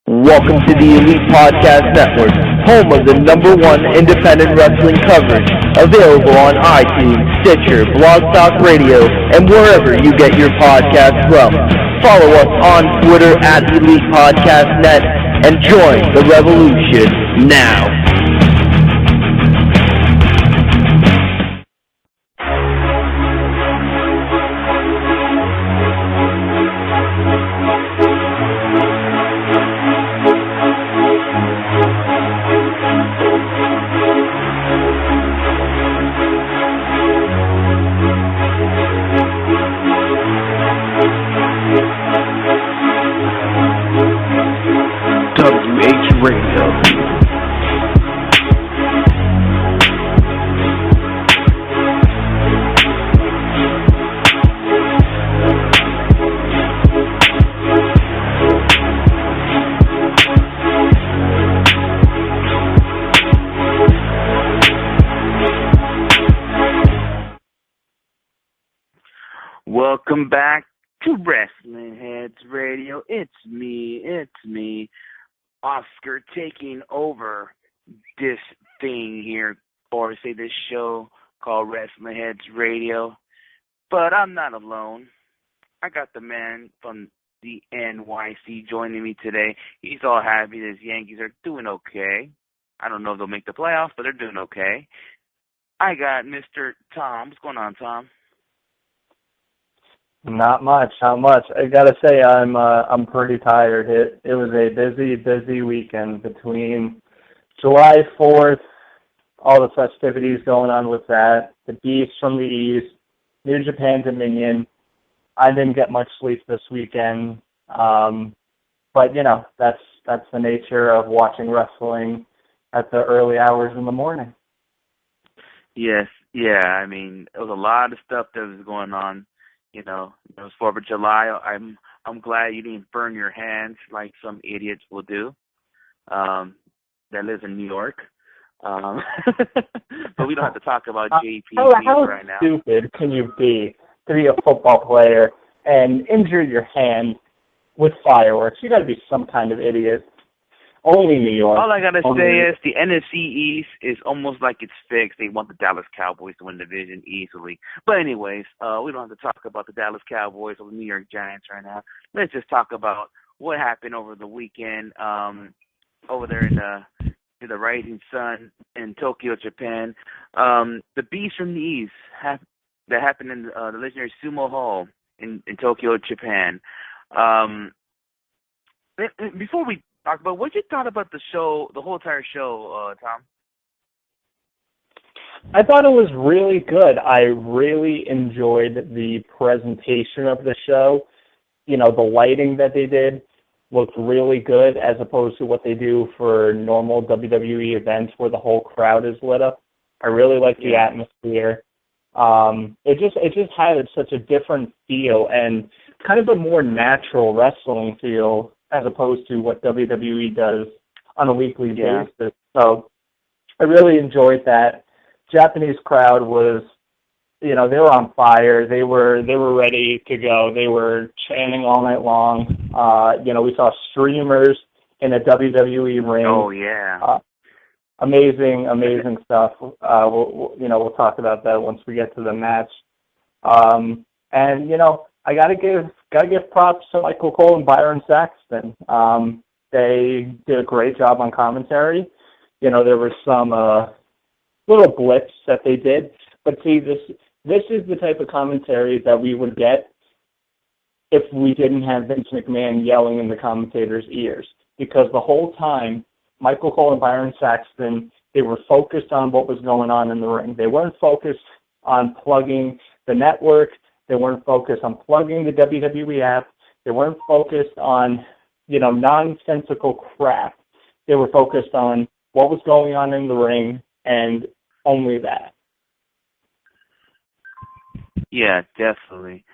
Welcome to the Elite Podcast Network, home of the #1 independent wrestling coverage, available on iTunes, Stitcher, blogtalk Radio, and wherever you get your podcasts from. Follow us on Twitter at Elite Podcast Net and join the revolution now. Welcome back to Wrestling Heads Radio. It's me, Oscar, taking over this thing here, or say this show called Wrestling Heads Radio. But I'm not alone. I got the man from the NYC joining me today. He's all happy that his Yankees are doing okay. I don't know if they'll make the playoffs, but they're doing okay. I got Mr. Tom. What's going on, Tom? Not much. I gotta say, I'm pretty tired. It was a busy weekend between July 4th, all the festivities going on with that, the Beast from the East, New Japan Dominion. I didn't get much sleep this weekend, but you know that's the nature of watching wrestling at the early hours in the morning. Yes, yeah. I mean, there was a lot of stuff that was going on. You know, it was 4th of July. I'm glad you didn't burn your hands like some idiots will do. That lives in New York. But we don't have to talk about JP right now. How stupid can you be to be a football player and injure your hand with fireworks? You got to be some kind of idiot. Only New York. All I got to say is the NFC East is almost like it's fixed. They want the Dallas Cowboys to win the division easily. But anyways, we don't have to talk about the Dallas Cowboys or the New York Giants right now. Let's just talk about what happened over the weekend over there in the Rising Sun in Tokyo, Japan. The Beast from the East that happened in the legendary Sumo Hall in Tokyo, Japan. Before we talk about what you thought about the show, the whole entire show, Tom. I thought it was really good. I really enjoyed the presentation of the show. You know, the lighting that they did looked really good as opposed to what they do for normal WWE events where the whole crowd is lit up. I really liked the atmosphere. It just had such a different feel and kind of a more natural wrestling feel as opposed to what WWE does on a weekly basis. So I really enjoyed that. Japanese crowd was, you know, they were on fire. They were ready to go. They were chanting all night long. You know, we saw streamers in a WWE ring. Oh, yeah. Amazing stuff. We'll talk about that once we get to the match. And, you know, I gotta give props to Michael Cole and Byron Saxton. They did a great job on commentary. You know, there were some little blips that they did, but see, this is the type of commentary that we would get if we didn't have Vince McMahon yelling in the commentators' ears. Because the whole time, Michael Cole and Byron Saxton, they were focused on what was going on in the ring. They weren't focused on plugging the network. They weren't focused on plugging the WWE app. They weren't focused on, you know, nonsensical crap. They were focused on what was going on in the ring and only that. Yeah, definitely.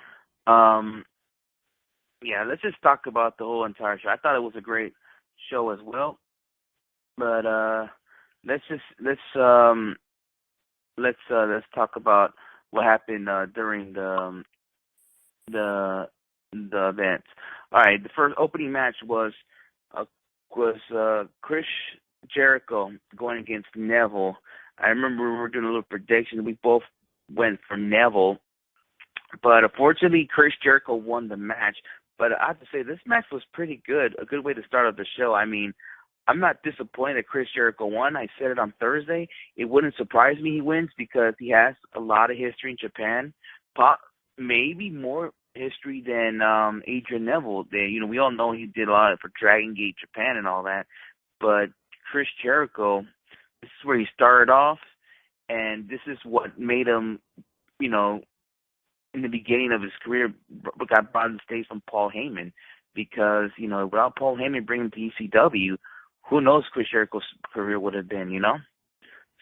Let's just talk about the whole entire show. I thought it was a great show as well. But let's talk about what happened during the event. All right, the first opening match was was Chris Jericho going against Neville. I remember we were doing a little prediction. We both went for Neville, but unfortunately, Chris Jericho won the match. But I have to say, this match was pretty good. A good way to start off the show. I mean, I'm not disappointed that Chris Jericho won. I said it on Thursday. It wouldn't surprise me he wins because he has a lot of history in Japan. Maybe more history than Adrian Neville did. You know, we all know he did a lot for Dragon Gate Japan and all that. But Chris Jericho, this is where he started off, and this is what made him, you know, in the beginning of his career, got brought on the stage from Paul Heyman. Because, you know, without Paul Heyman bringing him to ECW, who knows Chris Jericho's career would have been, you know?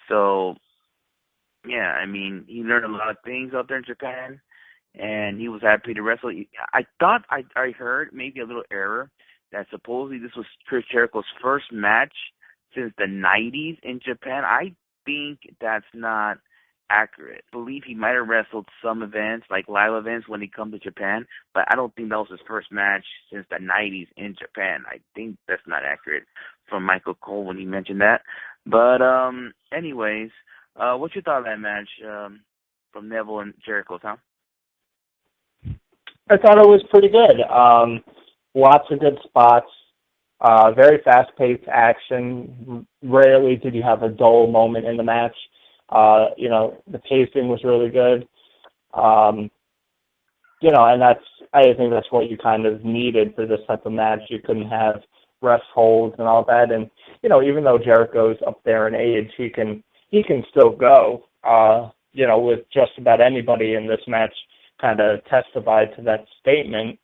So, yeah, I mean, he learned a lot of things out there in Japan, and he was happy to wrestle. I thought I heard maybe a little error that supposedly this was Chris Jericho's first match since the 90s in Japan. I think that's not accurate. I believe he might have wrestled some events, like live events, when he come to Japan, but I don't think that was his first match since the 90s in Japan. I think that's not accurate from Michael Cole when he mentioned that. But anyways, what you thought of that match from Neville and Jericho, Tom? I thought it was pretty good. Lots of good spots. Very fast-paced action. Rarely did you have a dull moment in the match. You know, the pacing was really good. You know, and I think that's what you kind of needed for this type of match. You couldn't have rest holds and all that. And, you know, even though Jericho's up there in age, he can still go, you know, with just about anybody in this match kind of testified to that statement.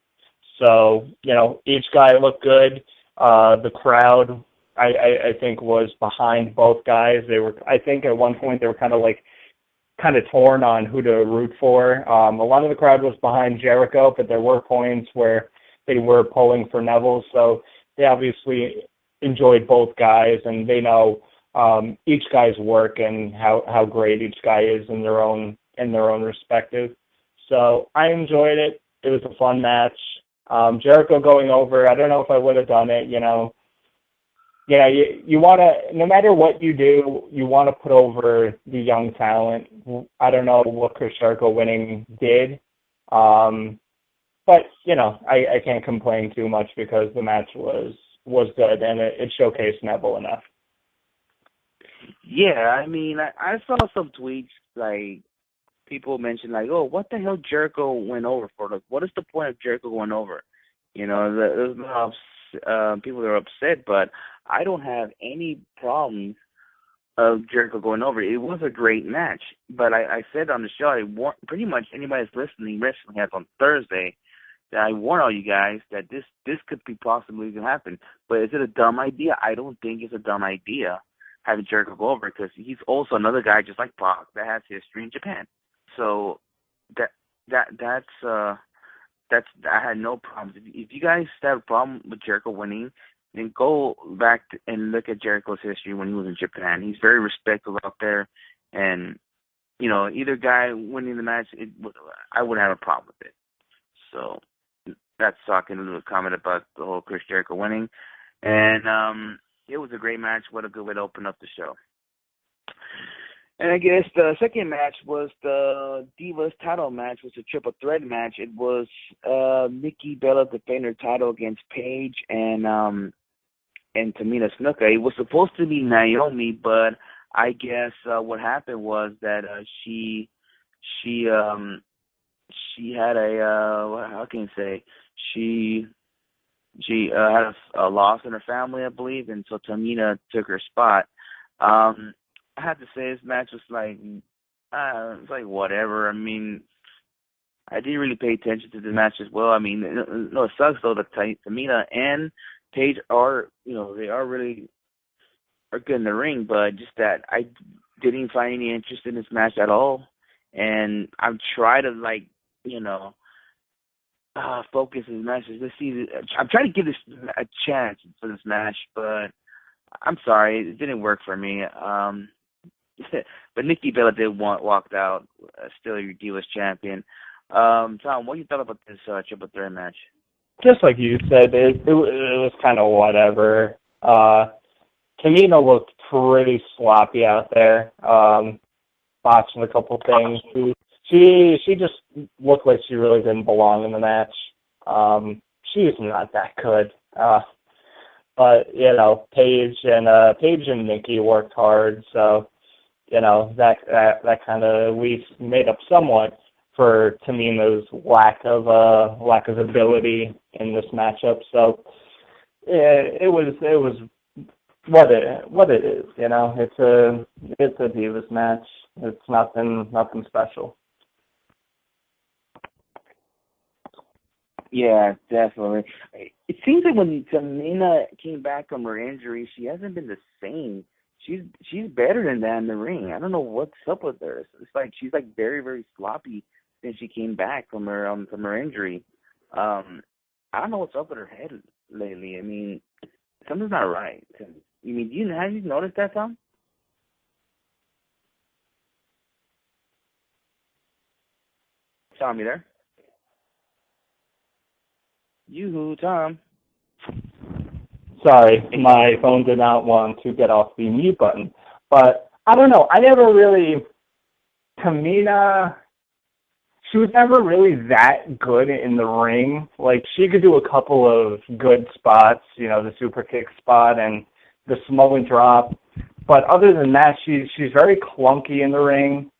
So, you know, each guy looked good. The crowd, I think, was behind both guys. I think at one point they were kind of torn on who to root for. A lot of the crowd was behind Jericho, but there were points where they were pulling for Neville. So they obviously enjoyed both guys, and they know each guy's work and how great each guy is in their own respective. So I enjoyed it. It was a fun match. Jericho going over, I don't know if I would have done it, you know. Yeah, you want to, no matter what you do, you want to put over the young talent. I don't know what Chris Jericho winning did. But, you know, I can't complain too much because the match was good and it showcased Neville enough. Yeah, I mean, I saw some tweets, like, people mentioned, like, oh, what the hell Jericho went over for? Like, what is the point of Jericho going over? You know, there's people that are upset, but I don't have any problems of Jericho going over. It was a great match, but I said on the show, I warned pretty much anybody that's listening, wrestling has on Thursday, that I warn all you guys that this could be possibly going to happen. But is it a dumb idea? I don't think it's a dumb idea having Jericho go over because he's also another guy just like Brock that has history in Japan. So that's I had no problems. If you guys have a problem with Jericho winning, then go back and look at Jericho's history when he was in Japan. He's very respectful out there, and you know, either guy winning the match, I wouldn't have a problem with it. So that's talking a little comment about the whole Chris Jericho winning, and it was a great match. What a good way to open up the show. And I guess the second match was the Divas title match, which was a triple threat match. It was Nikki Bella defending her title against Paige and Tamina Snuka. It was supposed to be Naomi, but I guess what happened was that she had how can you say, she had a loss in her family, I believe, and so Tamina took her spot. I have to say this match was like, it's like whatever. I mean, I didn't really pay attention to the match as well. I mean, no, it sucks though that Tamina and Paige are, you know, they are good in the ring, but just that I didn't find any interest in this match at all. And I'm trying to, like, you know, focus this match. Let's see. I'm trying to give this a chance for this match, but I'm sorry, it didn't work for me. But Nikki Bella did walked out, still your Divas champion. Tom, what you thought about this triple threat match? Just like you said, it was kind of whatever. Tamina looked pretty sloppy out there, botching a couple things. She just looked like she really didn't belong in the match. She's not that good. But, Paige and Nikki worked hard, so, that kind of at least made up somewhat for Tamina's lack of ability in this matchup. So it was what it is. It's a Divas match. It's nothing special. Yeah, definitely. It seems like when Tamina came back from her injury, she hasn't been the same. She's better than that in the ring. I don't know what's up with her. It's like she's like very, very sloppy since she came back from her injury. I don't know what's up with her head lately. I mean, something's not right. Have you noticed that, Tom? Tom, you there? Yoo-hoo, Tom. Sorry, my phone did not want to get off the mute button. But I don't know. Tamina, she was never really that good in the ring. Like, she could do a couple of good spots, the super kick spot and the Samoan drop. But other than that, she's very clunky in the ring.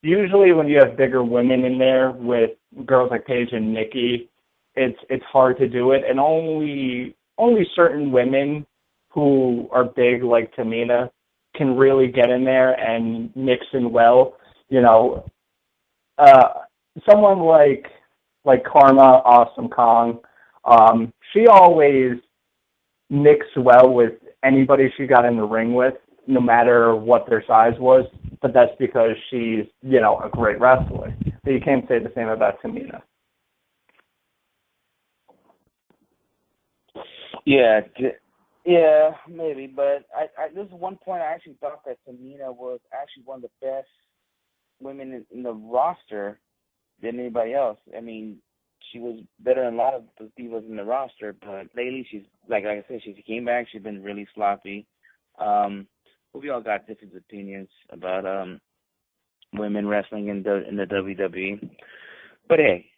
Usually when you have bigger women in there with girls like Paige and Nikki, it's hard to do it, and only certain women who are big like Tamina can really get in there and mix in well. Someone like Karma Awesome Kong, she always mixed well with anybody she got in the ring with, no matter what their size was. But that's because she's a great wrestler. But you can't say the same about Tamina. Yeah, maybe, but there's one point I actually thought that Tamina was actually one of the best women in the roster than anybody else. I mean, she was better than a lot of the divas in the roster, but lately she's, like I said, she came back, she's been really sloppy. We all got different opinions about women wrestling in the WWE. But hey,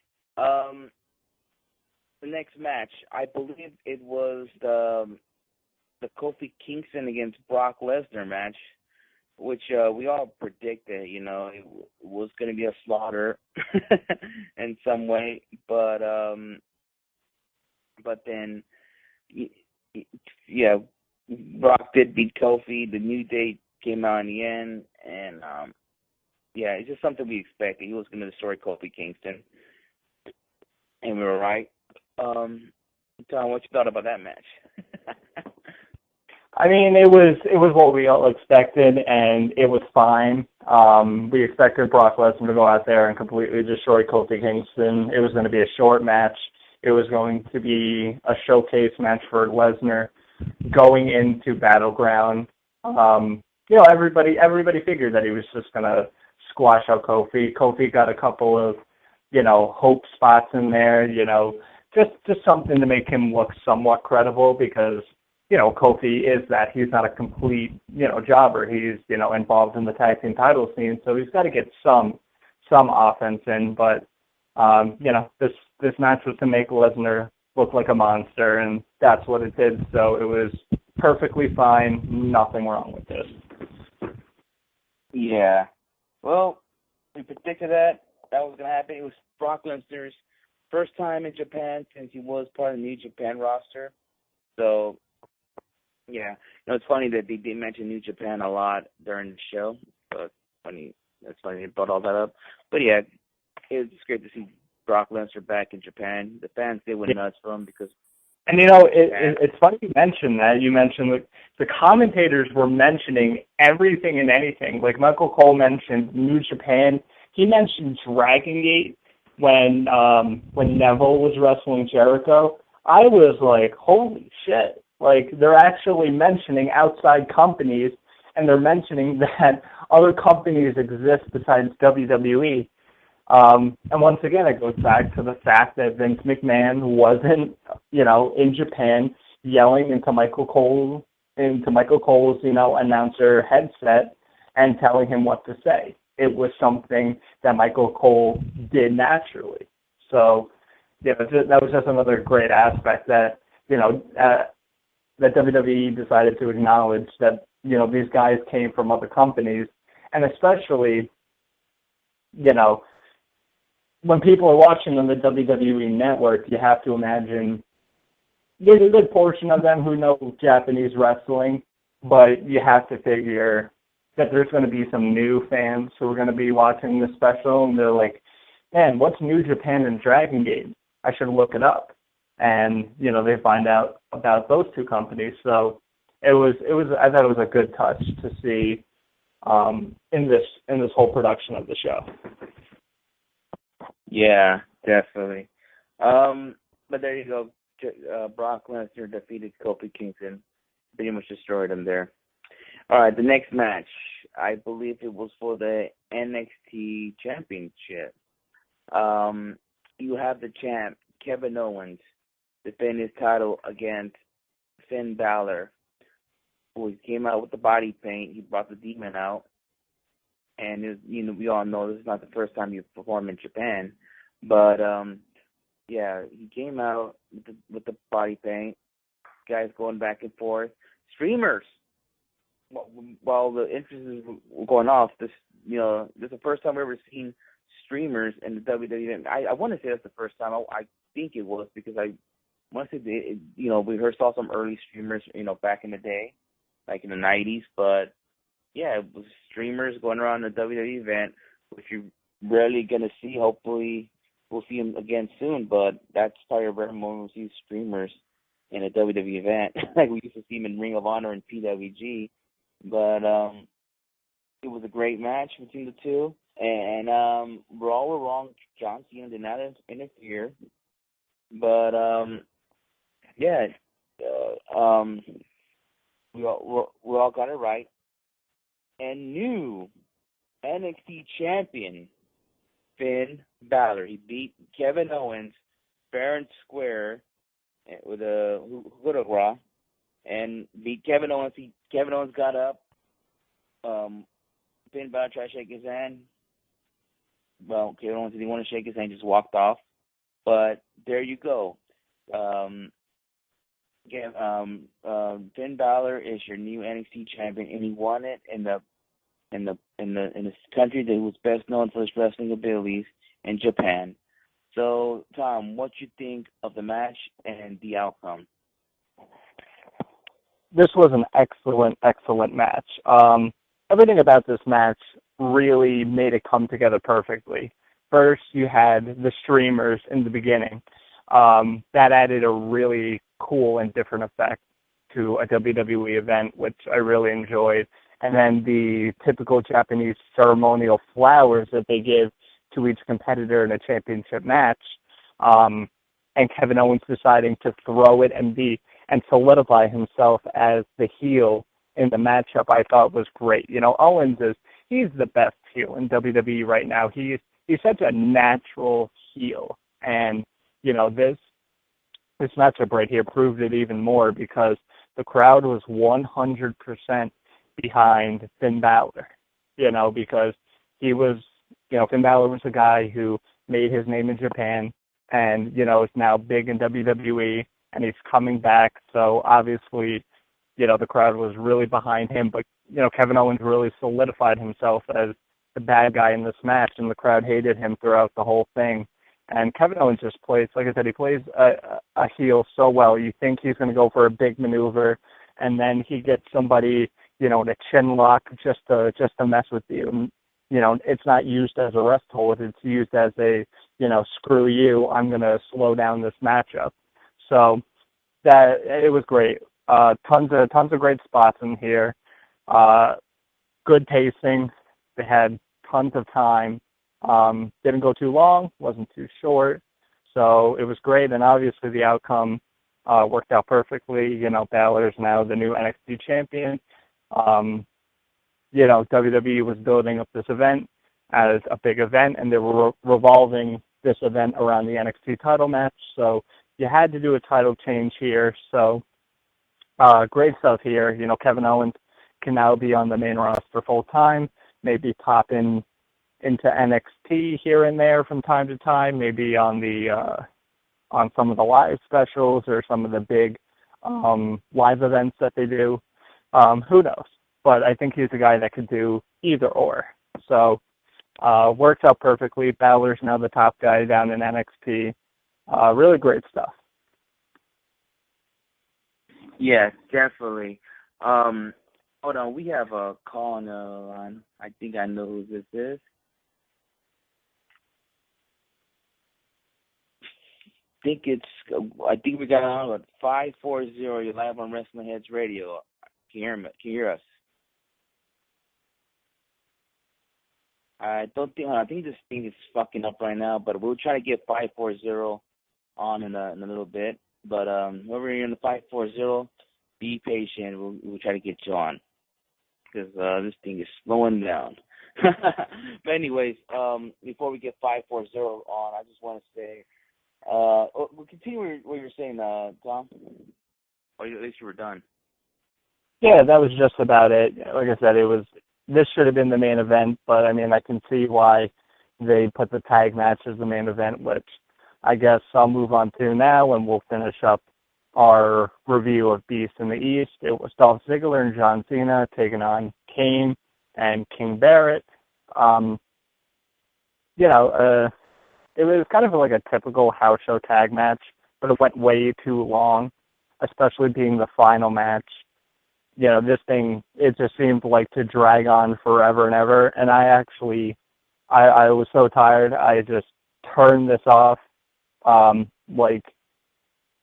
the next match, I believe it was the Kofi Kingston against Brock Lesnar match, which we all predicted, it was going to be a slaughter in some way, but then, yeah, Brock did beat Kofi. The New Day came out in the end, and it's just something we expected. He was going to destroy Kofi Kingston, and we were right. Tom, what you thought about that match? I mean, it was what we all expected, and it was fine. We expected Brock Lesnar to go out there and completely destroy Kofi Kingston. It was going to be a short match. It was going to be a showcase match for Lesnar going into Battleground. Everybody figured that he was just going to squash out Kofi. Kofi got a couple of, hope spots in there, just something to make him look somewhat credible because, Kofi is that. He's not a complete, jobber. He's, involved in the tag team title scene, so he's got to get some offense in. But, this match was to make Lesnar look like a monster, and that's what it did. So it was perfectly fine. Nothing wrong with this. Yeah. Well, we predicted that was going to happen. It was Brock Lesnar's first time in Japan since he was part of the New Japan roster. So, yeah. It's funny that they did mention New Japan a lot during the show. But that's funny they brought all that up. But, yeah, it was just great to see Brock Lesnar back in Japan. The fans, they went nuts for him because... And, it's funny you mentioned that. You mentioned the commentators were mentioning everything and anything. Like Michael Cole mentioned New Japan. He mentioned Dragon Gate when Neville was wrestling Jericho. I was like, holy shit. Like, they're actually mentioning outside companies, and they're mentioning that other companies exist besides WWE. And once again, it goes back to the fact that Vince McMahon wasn't, in Japan. yelling into Michael Cole's, announcer headset and telling him what to say. It was something that Michael Cole did naturally. So, that was just another great aspect that, that WWE decided to acknowledge that, these guys came from other companies. And especially, when people are watching on the WWE Network, you have to imagine there's a good portion of them who know Japanese wrestling, but you have to figure that there's going to be some new fans who are going to be watching this special, and they're like, man, what's New Japan and Dragon Gate? I should look it up. And, they find out about those two companies. So I thought it was a good touch to see in this whole production of the show. Yeah, definitely. But there you go. Brock Lesnar defeated Kofi Kingston. Pretty much destroyed him there. All right, the next match, I believe it was for the NXT Championship. You have the champ, Kevin Owens, defend his title against Finn Balor, who he came out with the body paint. He brought the demon out. And, we all know this is not the first time you've performed in Japan. But, he came out with the body paint. Guys going back and forth. Streamers. While the entrances were going off, this is the first time we've ever seen streamers in the WWE. I want to say that's the first time. I think it was, because I want to say, we saw some early streamers, back in the day, like in the 90s. But, yeah, it was streamers going around the WWE event, which you're rarely going to see. Hopefully we'll see them again soon, but that's probably a rare moment we'll see streamers in a WWE event. Like we used to see them in Ring of Honor and PWG. But it was a great match between the two. And Raw were wrong. John Cena did not interfere. But, we all got it right. And new NXT champion, Finn Balor. He beat Kevin Owens fair and square with a coup de grace, and beat Kevin Owens. Kevin Owens got up. Finn Balor tried to shake his hand. Well, Kevin Owens didn't want to shake his hand, just walked off. But there you go. Finn Balor is your new NXT champion, and he won it in the country that was best known for his wrestling abilities, in Japan. So, Tom, what you think of the match and the outcome? This was an excellent match. Everything about this match really made it come together perfectly. First, you had the streamers in the beginning. That added a really cool and different effect to a WWE event, which I really enjoyed. And then the typical Japanese ceremonial flowers that they give to each competitor in a championship match, and Kevin Owens deciding to throw it and solidify himself as the heel in the matchup, I thought was great. Owens he's the best heel in WWE right now. He's such a natural heel, and this matchup right here proved it even more, because the crowd was 100% behind Finn Balor, because he was, Finn Balor was a guy who made his name in Japan and, is now big in WWE, and he's coming back. So obviously, the crowd was really behind him, but, Kevin Owens really solidified himself as the bad guy in this match, and the crowd hated him throughout the whole thing. And Kevin Owens just plays, like I said, he plays a heel so well. You think he's going to go for a big maneuver, and then he gets somebody, in a chin lock just to mess with you. It's not used as a rest hold. It's used as a, screw you, I'm going to slow down this matchup. So that it was great. Tons of great spots in here. Good pacing. They had tons of time. Didn't go too long, wasn't too short. So it was great, and obviously the outcome worked out perfectly. Balor's now the new NXT champion. WWE was building up this event as a big event, and they were revolving this event around the NXT title match. So you had to do a title change here. So great stuff here. You know, Kevin Owens can now be on the main roster full time, maybe pop in into NXT here and there from time to time, maybe on some of the live specials or some of the big live events that they do. Who knows? But I think he's a guy that could do either or. So works out perfectly. Balor's now the top guy down in NXT. Really great stuff. Yes, definitely. Hold on, we have a call on the line. I think I know who this is. I think we got on with 540. You're live on Wrestling Heads Radio. Can you hear us? I think this thing is fucking up right now, but we'll try to get 540 on in a little bit. But whoever you're in the 540, be patient. We'll try to get you on because this thing is slowing down. But anyways, before we get 540 on, I just want to say, we'll continue what you were saying, Tom. Or at least you were done. Yeah, that was just about it. Like I said, this should have been the main event, but I mean, I can see why they put the tag match as the main event, which I guess I'll move on to now, and we'll finish up our review of Beast in the East. It was Dolph Ziggler and John Cena taking on Kane and King Barrett. It was kind of like a typical house show tag match, but it went way too long, especially being the final match. You know, this thing, it just seemed like to drag on forever and ever. And I was so tired, I just turned this off like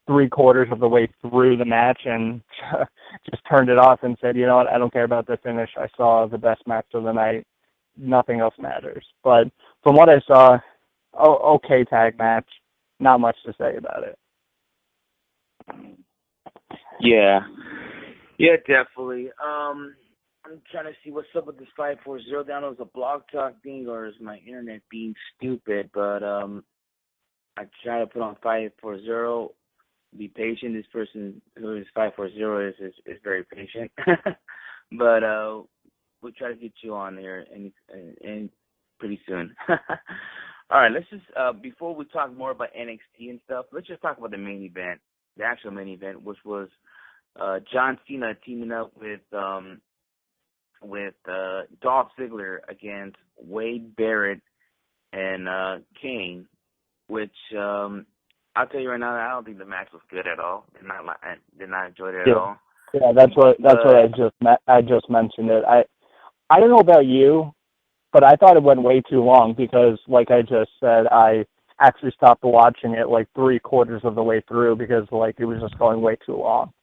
3/4 of the way through the match and just turned it off and said, you know what, I don't care about the finish. I saw the best match of the night. Nothing else matters. But from what I saw, okay tag match. Not much to say about it. Yeah, definitely. I'm trying to see what's up with this 540. Down was a blog talk thing, or is my internet being stupid? But I try to put on 540. Be patient. This person who is 540 is very patient. But we'll try to get you on there and pretty soon. All right, let's just before we talk more about NXT and stuff, let's just talk about the main event, the actual main event, which was John Cena teaming up with Dolph Ziggler against Wade Barrett and Kane, which I'll tell you right now, I don't think the match was good at all. Did not enjoy it at all. Yeah, that's what I just mentioned it. I don't know about you, but I thought it went way too long because, like I just said, I actually stopped watching it like 3/4 of the way through because like it was just going way too long.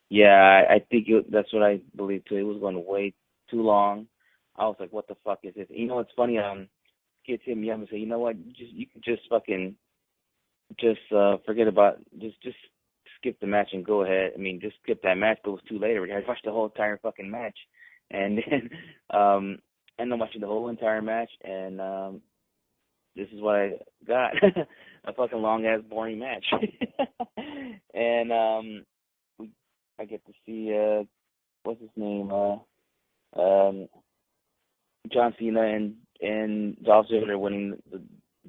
Yeah, I think that's what I believe too. It was going way too long. I was like, what the fuck is this? You know what's funny? Kids hit me up and say, you know what? You can just fucking forget about just skip the match and go ahead. I mean, just skip that match, but it was too late already. I watched the whole entire fucking match, and then ended up watching the whole entire match, and this is what I got: a fucking long ass boring match. And I get to see what's his name, John Cena and Dolph Ziggler winning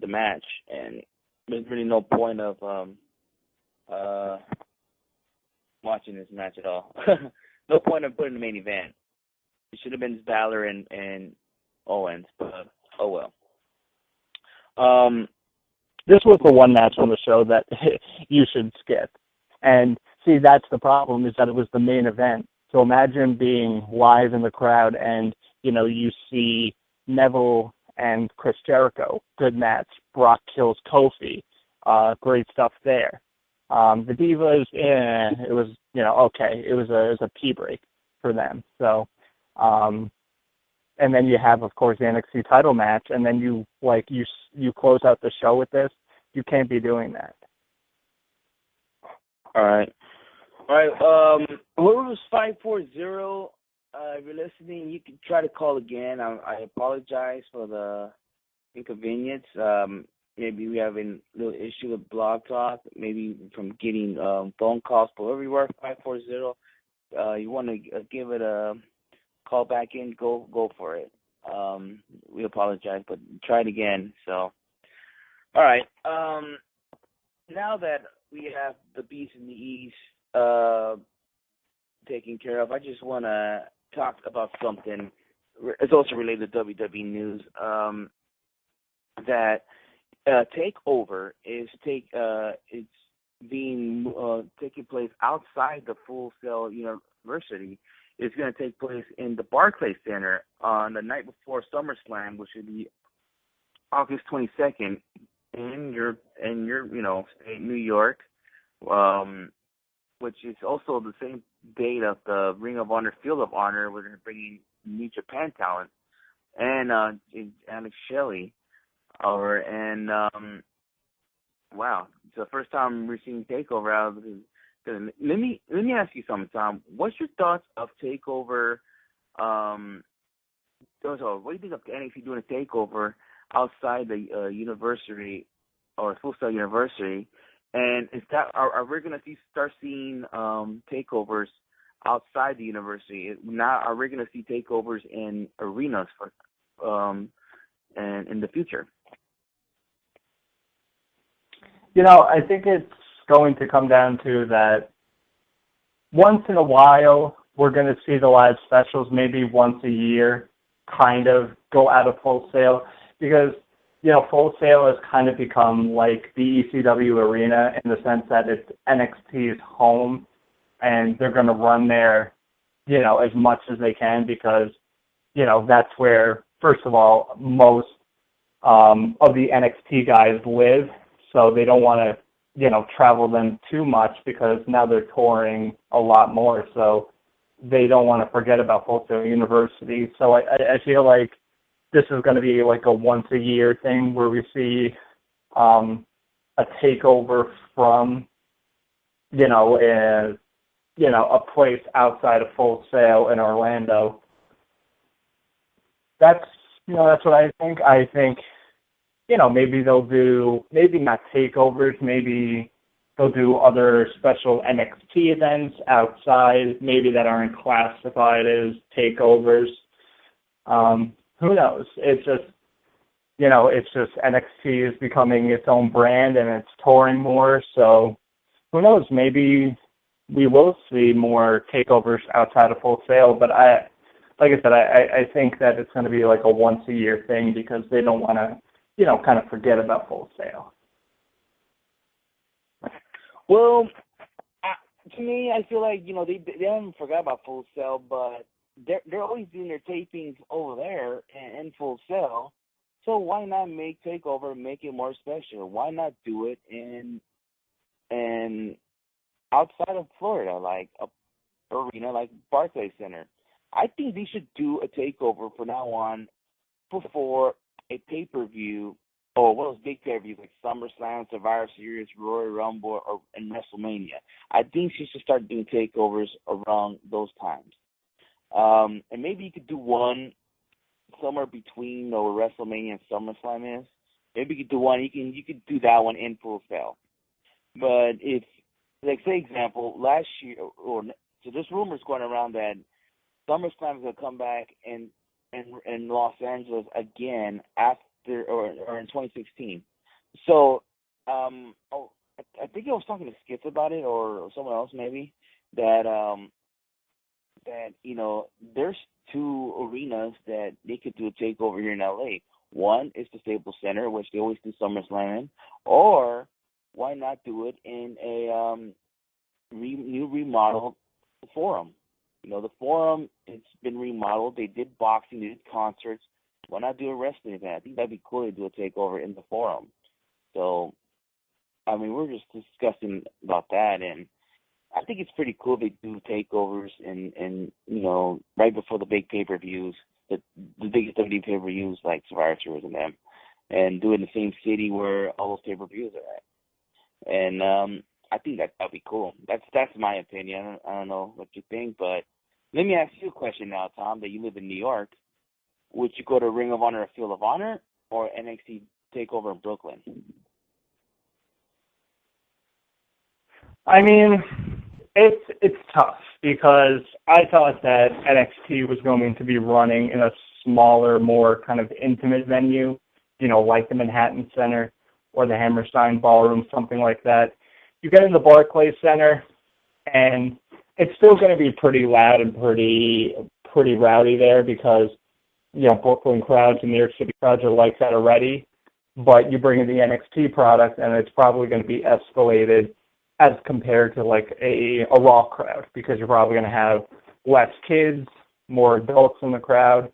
the match, and there's really no point of watching this match at all. No point of putting the main event. It should have been Balor and Owens, but oh well. This was the one match on the show that you should skip. And see, that's the problem, is that it was the main event. So imagine being live in the crowd and, you know, you see Neville and Chris Jericho, good match. Brock kills Kofi, great stuff there. The Divas, it was, you know, okay. It was a pee break for them. So, and then you have, of course, the NXT title match, and then you close out the show with this. You can't be doing that. All right. Whoever was 540, if you're listening, you can try to call again. I apologize for the inconvenience. Maybe we have a little issue with Blog Talk, maybe from getting phone calls, but everywhere, 540, you want to give it a call back in, go for it. We apologize, but try it again. So, all right. Now that we have the Beast in the East taken care of, I just want to talk about something. It's also related to WWE news. That takeover is it's being taking place outside the Full Sail University. It's going to take place in the Barclays Center on the night before SummerSlam, which would be August 22nd in your state, New York, which is also the same date of the Ring of Honor Field of Honor, where they're bringing New Japan talent and Alex Shelley. Wow, it's the first time we're seeing Takeover out of the. Let me ask you something, Tom. What's your thoughts of Takeover? What do you think of NXT doing a Takeover outside the university or Full Sail University? And is that are we going to start seeing takeovers outside the university? Now, are we going to see takeovers in arenas and in the future? I think it's going to come down to that once in a while we're going to see the live specials maybe once a year kind of go out of Full Sail because, Full Sail has kind of become like the ECW arena in the sense that it's NXT's home and they're going to run there, as much as they can because, that's where, first of all, most of the NXT guys live. So they don't want to, travel them too much because now they're touring a lot more. So they don't want to forget about Full Sail University. So I feel like this is going to be like a once-a-year thing where we see a takeover from, a place outside of Full Sail in Orlando. That's what I think. I think, maybe they'll do, maybe not takeovers, maybe they'll do other special NXT events outside, maybe that aren't classified as takeovers. Who knows? It's just, NXT is becoming its own brand and it's touring more. So who knows? Maybe we will see more takeovers outside of Full Sail. But I think that it's going to be like a once a year thing because they don't want to, kind of forget about Full Sail. Well, to me, I feel like they haven't forgot about Full Sail, but they're always doing their tapings over there in Full Sail. So why not make Takeover, make it more special? Why not do it in outside of Florida, like a arena like Barclays Center? I think they should do a Takeover from now on before a pay-per-view or one of those big pay-per-views like SummerSlam, Survivor Series, Royal Rumble, and WrestleMania. I think she should start doing takeovers around those times. And maybe you could do one somewhere between WrestleMania and SummerSlam is. Maybe you could do one. You could do that one in Full Sail. But if, like, say, example, last year, so there's rumors going around that SummerSlam is going to come back in Los Angeles again after or in 2016. So I think I was talking to Skip about it or someone else maybe that there's two arenas that they could do a takeover here in LA. One is the Staples Center, which they always do SummerSlam in, or why not do it in a new remodeled Forum? The Forum, it's been remodeled. They did boxing, they did concerts. Why not do a wrestling event? I think that'd be cool to do a takeover in the Forum. So, I mean, we're just discussing about that, and I think it's pretty cool they do takeovers and right before the big pay-per-views, the biggest WWE pay-per-views like Survivor Series and them, and do it in the same city where all those pay-per-views are at. And I think that'd be cool. That's my opinion. I don't know what you think, but let me ask you a question now, Tom, that you live in New York. Would you go to Ring of Honor or Field of Honor or NXT TakeOver in Brooklyn? I mean, It's tough because I thought that NXT was going to be running in a smaller, more kind of intimate venue, like the Manhattan Center or the Hammerstein Ballroom, something like that. You get in the Barclays Center, and it's still going to be pretty loud and pretty rowdy there because, Brooklyn crowds and New York City crowds are like that already. But you bring in the NXT product, and it's probably going to be escalated as compared to like a Raw crowd because you're probably going to have less kids, more adults in the crowd,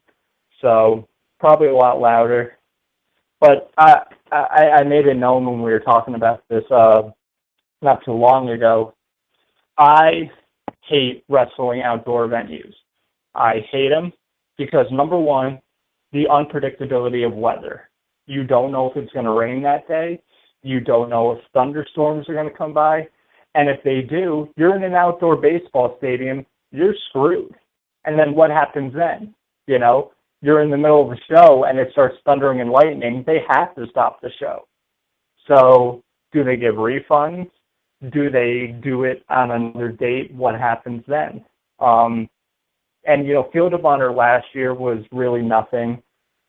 so probably a lot louder. But I made it known when we were talking about this not too long ago. I hate wrestling outdoor venues. I hate them because, number one, the unpredictability of weather. You don't know if it's going to rain that day. You don't know if thunderstorms are going to come by. And if they do, you're in an outdoor baseball stadium, you're screwed. And then what happens then? You're in the middle of a show and it starts thundering and lightning. They have to stop the show. So do they give refunds? Do they do it on another date? What happens then? And, Field of Honor last year was really nothing.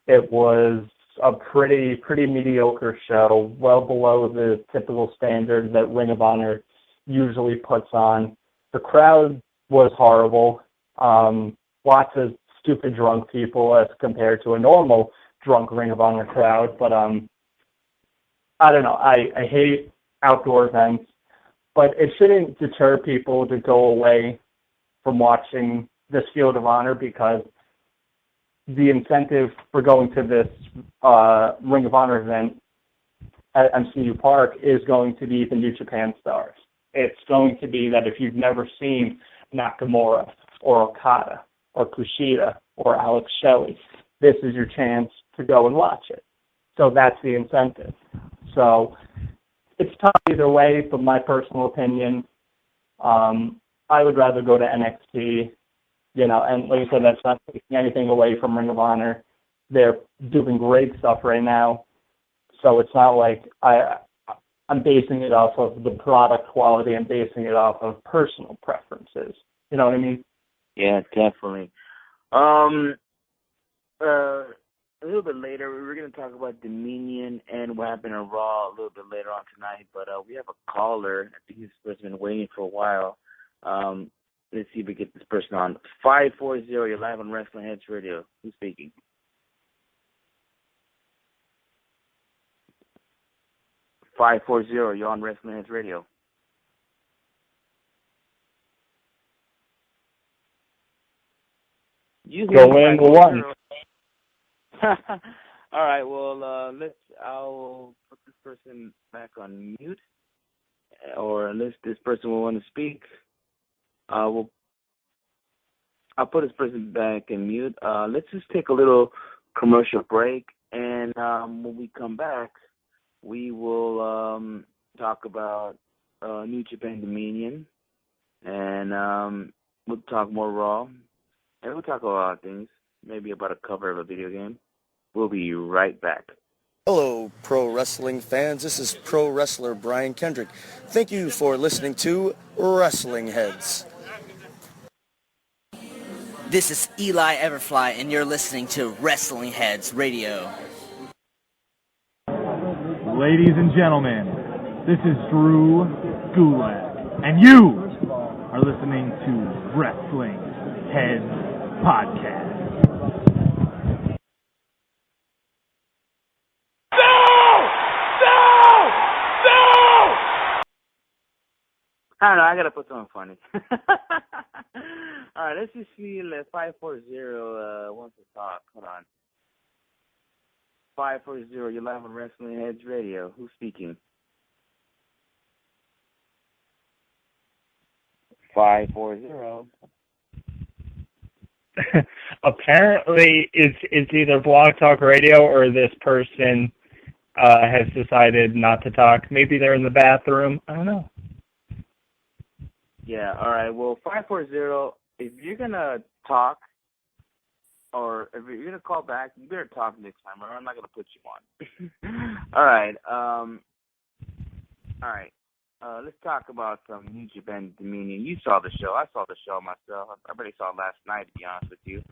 It was a pretty mediocre show, well below the typical standard that Ring of Honor usually puts on. The crowd was horrible. Lots of stupid drunk people as compared to a normal drunk Ring of Honor crowd. But I don't know. I hate outdoor events, but it shouldn't deter people to go away from watching this Field of Honor because the incentive for going to this Ring of Honor event at MCU Park is going to be the New Japan stars. It's going to be that if you've never seen Nakamura or Okada or Kushida or Alex Shelley, this is your chance to go and watch it. So that's the incentive. So it's tough either way, but my personal opinion, I would rather go to NXT, and like I said, that's not taking anything away from Ring of Honor. They're doing great stuff right now. So it's not like I'm basing it off of the product quality. I'm basing it off of personal preferences. You know what I mean? Yeah, definitely. A little bit later, we're going to talk about Dominion and what happened in Raw a little bit later on tonight. But we have a caller. I think this person's been waiting for a while. Let's see if we get this person on. 540, you're live on Wrestling Heads Radio. Who's speaking? You're on Wrestling Heads Radio. Go in one. All right. Well, I'll put this person back on mute, or unless this person will want to speak, I'll put this person back in mute. Let's just take a little commercial break, and when we come back, we will talk about New Japan Dominion, and we'll talk more Raw, and we'll talk a lot of things, maybe about a cover of a video game. We'll be right back. Hello, pro wrestling fans. This is pro wrestler Brian Kendrick. Thank you for listening to Wrestling Heads. This is Eli Everfly, and you're listening to Wrestling Heads Radio. Ladies and gentlemen, this is Drew Gulak, and you are listening to Wrestling Heads Podcast. I don't know, I gotta put something funny. All right, let's just see if 540 wants to talk. Hold on. 540, you're live on Wrestling Heads Radio. Who's speaking? 540. Apparently, it's either Blog Talk Radio or this person has decided not to talk. Maybe they're in the bathroom. I don't know. Yeah, all right. Well, 540, if you're going to talk or if you're going to call back, you better talk next time or I'm not going to put you on. All right. let's talk about some New Japan Dominion. You saw the show. I saw the show myself. I already saw it last night, to be honest with you.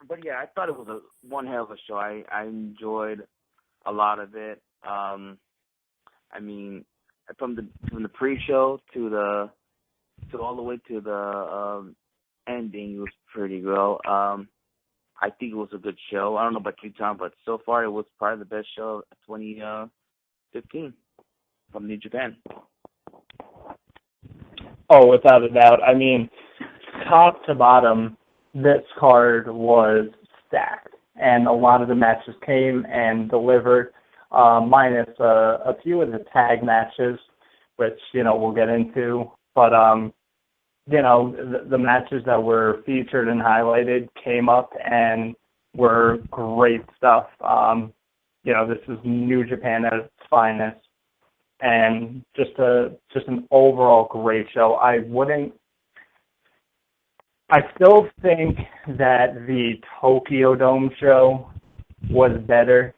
But yeah, I thought it was one hell of a show. I enjoyed a lot of it. I mean, from the pre-show to all the way to the ending, it was pretty well. I think it was a good show. I don't know about you, Tom, but so far it was probably the best show of 2015 from New Japan. Oh, without a doubt. I mean, top to bottom, this card was stacked, and a lot of the matches came and delivered, minus a few of the tag matches, which, we'll get into. But, the matches that were featured and highlighted came up and were great stuff. This is New Japan at its finest, and just an overall great show. I still think that the Tokyo Dome show was better,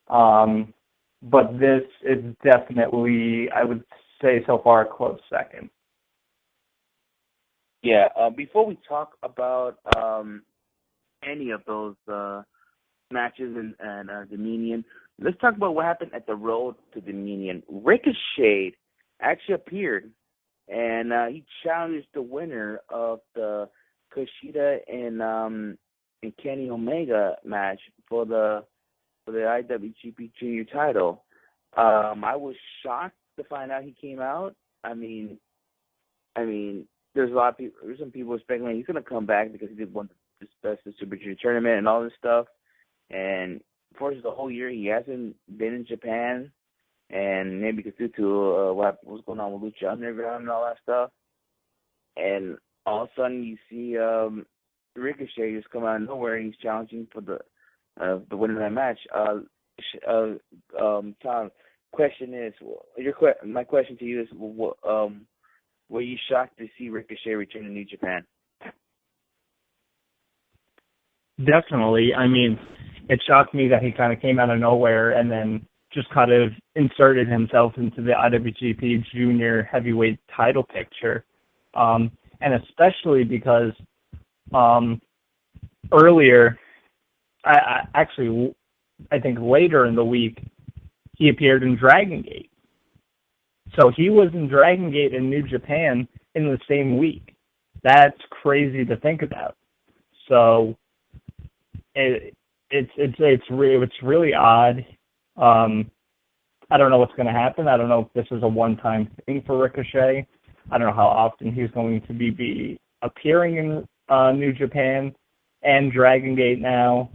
but this is definitely, I would say so far, a close second. Yeah, before we talk about any of those matches and Dominion, let's talk about what happened at the road to Dominion. Ricochet actually appeared, and he challenged the winner of the Kushida and Kenny Omega match for the IWGP Junior title. I was shocked to find out he came out. I mean, there's some people speculating he's going to come back because he did win the Best of Super Junior tournament and all this stuff. And for the whole year, he hasn't been in Japan, and maybe because due to what's going on with Lucha Underground and all that stuff. And all of a sudden, you see Ricochet just come out of nowhere, and he's challenging for the winner of that match. Tom, question is, my question to you is, were you shocked to see Ricochet return to New Japan? Definitely. I mean, it shocked me that he kind of came out of nowhere and then just kind of inserted himself into the IWGP Junior Heavyweight title picture. And especially because earlier, I think later in the week, he appeared in Dragon Gate. So he was in Dragon Gate in New Japan in the same week. That's crazy to think about. So it's really odd. I don't know what's going to happen. I don't know if this is a one-time thing for Ricochet. I don't know how often he's going to be appearing in New Japan and Dragon Gate now,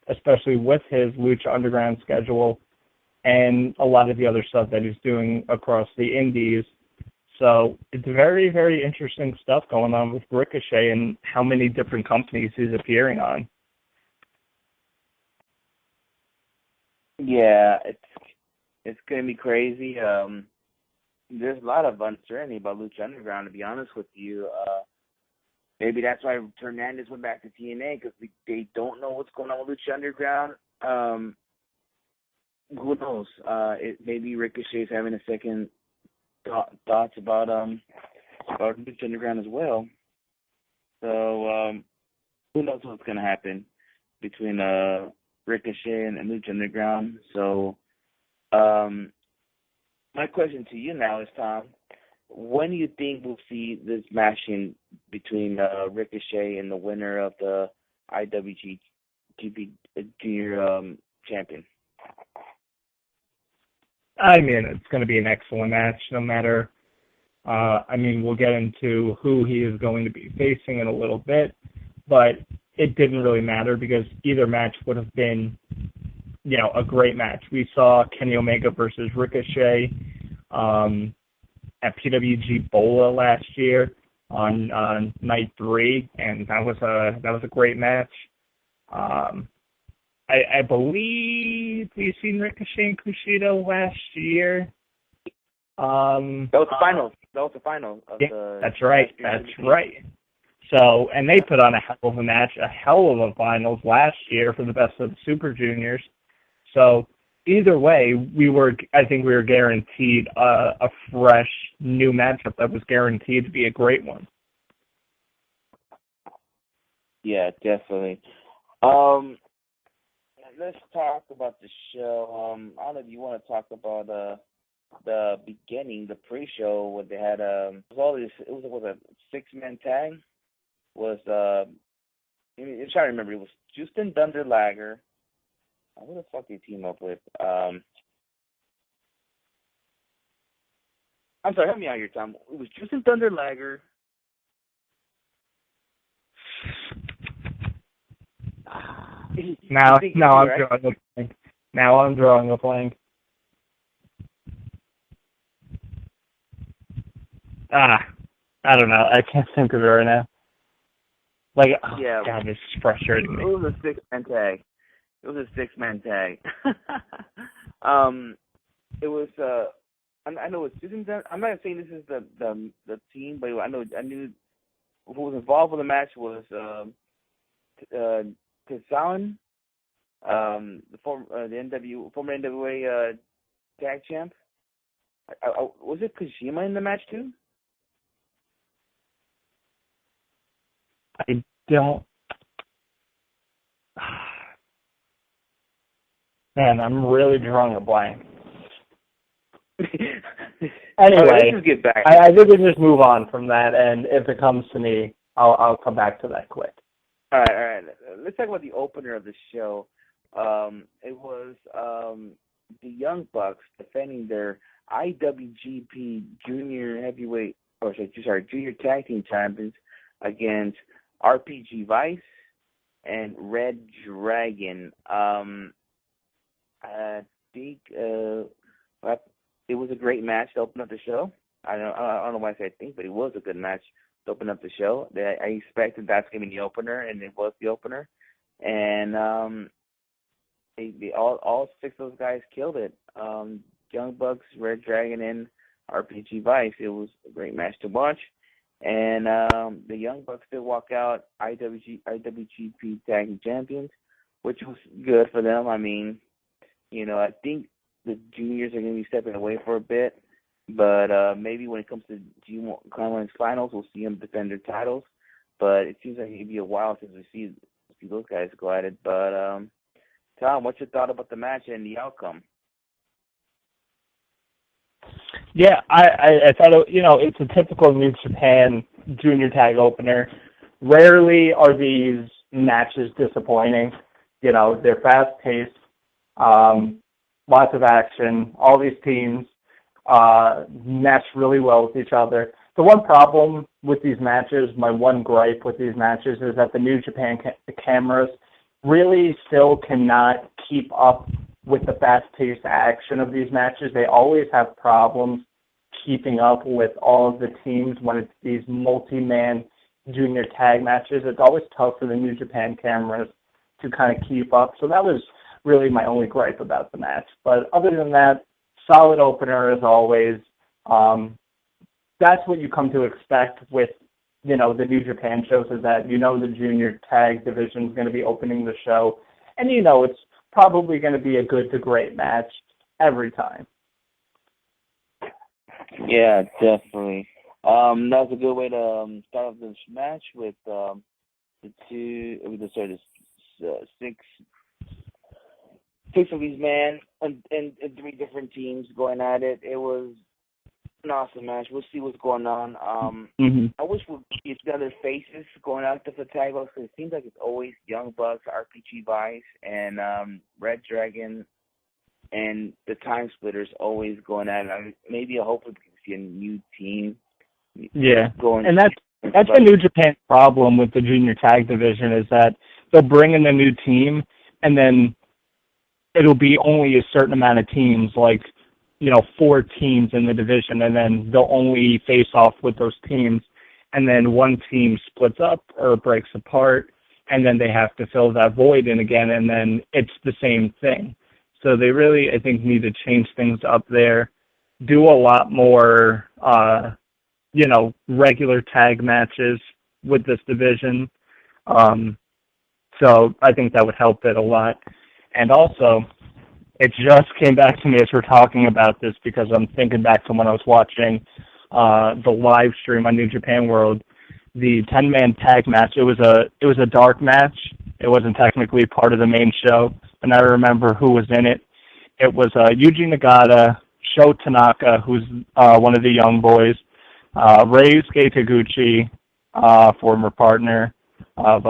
especially with his Lucha Underground schedule and a lot of the other stuff that he's doing across the indies. So it's very, very interesting stuff going on with Ricochet and how many different companies he's appearing on. Yeah, it's going to be crazy. There's a lot of uncertainty about Lucha Underground, to be honest with you. Maybe that's why Hernandez went back to TNA, because they don't know what's going on with Lucha Underground. Who knows? Maybe Ricochet's having a second thoughts about Lucha Underground as well. So who knows what's going to happen between Ricochet and Lucha Underground. So my question to you now is, Tom, when do you think we'll see this matching between Ricochet and the winner of the IWGP Junior champion? I mean, it's going to be an excellent match, no matter. We'll get into who he is going to be facing in a little bit, but it didn't really matter because either match would have been, a great match. We saw Kenny Omega versus Ricochet at PWG Bola last year on night 3, and that was a great match. I believe we've seen Ricochet and Kushida last year. That was the final. That's right. So, and they put on a hell of a match, a hell of a finals last year for the Best of the Super Juniors. So, either way, I think we were guaranteed a fresh new matchup that was guaranteed to be a great one. Yeah, definitely. Let's talk about the show. I don't know if you want to talk about the beginning, the pre-show, where they had it was a 6-man tag. I'm trying to remember. It was Justin Thunder Liger. Who the fuck did he team up with? I'm sorry, help me out here, Tom. It was Justin Thunder Liger. Now I'm drawing a blank. I don't know. I can't think of it right now. God, this is frustrating me. It was a 6-man tag. It was I know it's Susan. I'm not saying this is the team, but I knew who was involved with the match was Tezan, the former NWA tag champ. Was it Kojima in the match too? I don't. Man, I'm really drawing a blank. Anyway, let's get back. I think we just move on from that, and if it comes to me, I'll come back to that quick. All right. Let's talk about the opener of the show. It was the Young Bucks defending their IWGP Junior Tag Team Champions against RPG Vice and Red Dragon. I think it was a great match to open up the show. I don't know why I say I think, but it was a good match to open up the show. I expected that's going to be the opener, and it was the opener. And all 6 of those guys killed it. Young Bucks, Red Dragon, and RPG Vice. It was a great match to watch. And the Young Bucks did walk out IWGP Tag Team Champions, which was good for them. I mean, I think the juniors are going to be stepping away for a bit, but maybe when it comes to G1 Conference Finals, we'll see them defend their titles. But it seems like it'll be a while since we see those guys go at it. But Tom, what's your thought about the match and the outcome? Yeah, I thought it's a typical New Japan junior tag opener. Rarely are these matches disappointing. They're fast paced. Lots of action. All these teams mesh really well with each other. The one problem with these matches, my one gripe with these matches, is that the New Japan cameras really still cannot keep up with the fast-paced action of these matches. They always have problems keeping up with all of the teams when it's these multi-man junior tag matches. It's always tough for the New Japan cameras to kind of keep up. So that was really my only gripe about the match. But other than that, solid opener as always. That's what you come to expect with, the New Japan shows, is that the junior tag division is going to be opening the show. And it's probably going to be a good to great match every time. Yeah, definitely. That's a good way to start off this match with six of these men and 3 different teams going at it. It was an awesome match. We'll see what's going on. I wish we'd get the other faces going out to the tag belts, because it seems like it's always Young Bucks, RPG Vice, and Red Dragon, and the Time Splitters always going at it. Maybe I hope we can see a new team. Yeah, and that's the New Japan problem with the junior tag division, is that they'll bring in a new team, and then it'll be only a certain amount of teams, like 4 teams in the division, and then they'll only face off with those teams, and then one team splits up or breaks apart, and then they have to fill that void in again, and then it's the same thing. So they really, I think, need to change things up there, do a lot more, regular tag matches with this division. So I think that would help it a lot. And also, it just came back to me as we're talking about this because I'm thinking back to when I was watching the live stream on New Japan World, the 10-man tag match. It was a dark match. It wasn't technically part of the main show, and I remember who was in it. It was Yuji Nagata, Sho Tanaka, who's one of the young boys, Reisuke Taguchi, former partner of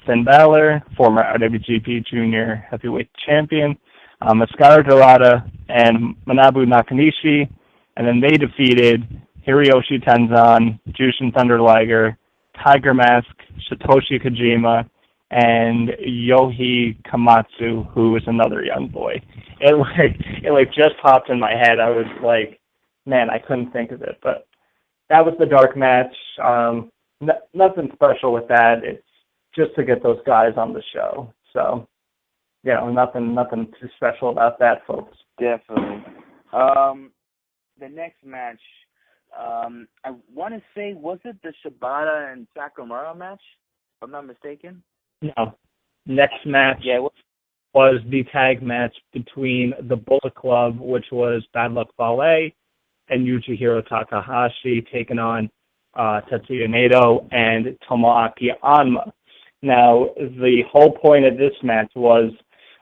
Finn Balor, former IWGP Junior Heavyweight Champion, Mascara Dorada, and Manabu Nakanishi, and then they defeated Hiroshi Tenzan, Jushin Thunder Liger, Tiger Mask, Satoshi Kojima, and Yohei Komatsu, who is another young boy. It just popped in my head. I was like, man, I couldn't think of it. But that was the dark match. Nothing special with that. It's just to get those guys on the show. So, nothing too special about that, folks. Definitely. The next match, I want to say, was it the Shibata and Sakamura match, if I'm not mistaken? No. Next match was the tag match between the Bullet Club, which was Bad Luck Fale, and Yujihiro Takahashi taking on Tetsuya Naito and Tomoaki Honma. Now, the whole point of this match was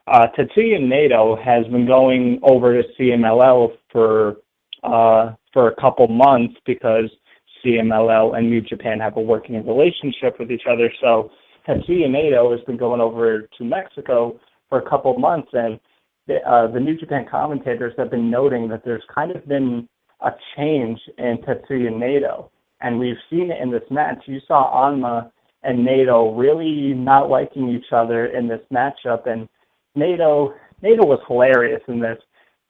Tetsuya Naito has been going over to CMLL for a couple months because CMLL and New Japan have a working relationship with each other. So Tetsuya Naito has been going over to Mexico for a couple months, and the New Japan commentators have been noting that there's kind of been a change in Tetsuya Naito, and we've seen it in this match. You saw Honma and Naito really not liking each other in this matchup, and Naito was hilarious in this.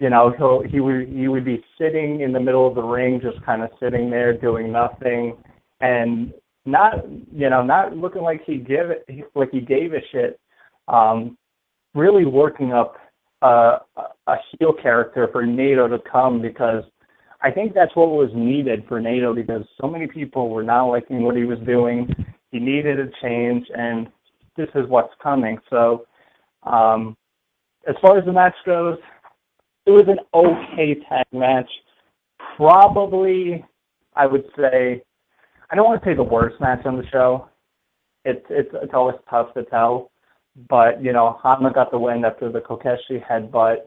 He would be sitting in the middle of the ring, just kind of sitting there doing nothing, and not looking like he gave a shit. Really working up a heel character for Naito to come, because I think that's what was needed for Naito, because so many people were not liking what he was doing. He needed a change, and this is what's coming. So, as far as the match goes, it was an okay tag match. Probably, I would say, I don't want to say the worst match on the show. It's always tough to tell. But, Honma got the win after the Kokeshi headbutt.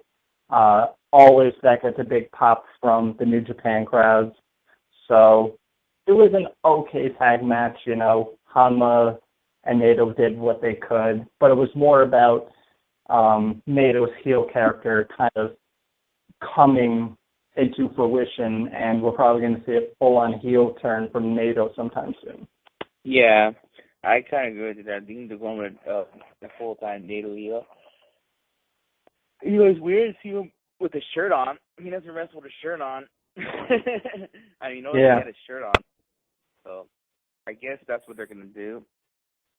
Always that gets a big pop from the New Japan crowds. So it was an okay tag match. Honma and Naito did what they could. But it was more about Nato's heel character kind of coming into fruition, and we're probably going to see a full-on heel turn from Naito sometime soon. Yeah, I kind of agree with that. I think they're going with the full-time Naito heel. It's weird to see him with a shirt on. He doesn't wrestle with a shirt on. He had a shirt on. So I guess that's what they're going to do.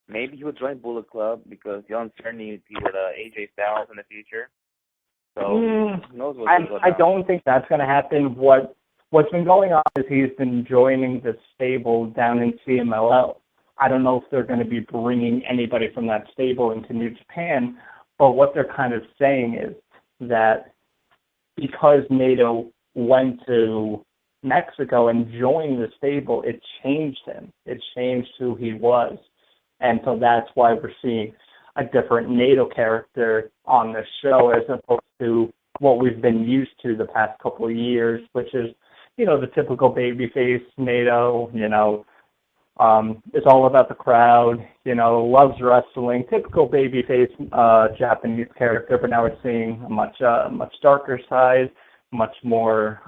Maybe he will join Bullet Club because the uncertainty with AJ Styles in the future. So who knows what's going on. I don't think that's going to happen. What's been going on is he's been joining the stable down in CMLL. I don't know if they're going to be bringing anybody from that stable into New Japan, but what they're kind of saying is that because Naito went to Mexico and joined the stable, it changed him. It changed who he was. And so that's why we're seeing a different Naito character on the show as opposed to what we've been used to the past couple of years, which is, the typical babyface Naito, it's all about the crowd, loves wrestling, typical babyface Japanese character, but now we're seeing a much darker side, much more,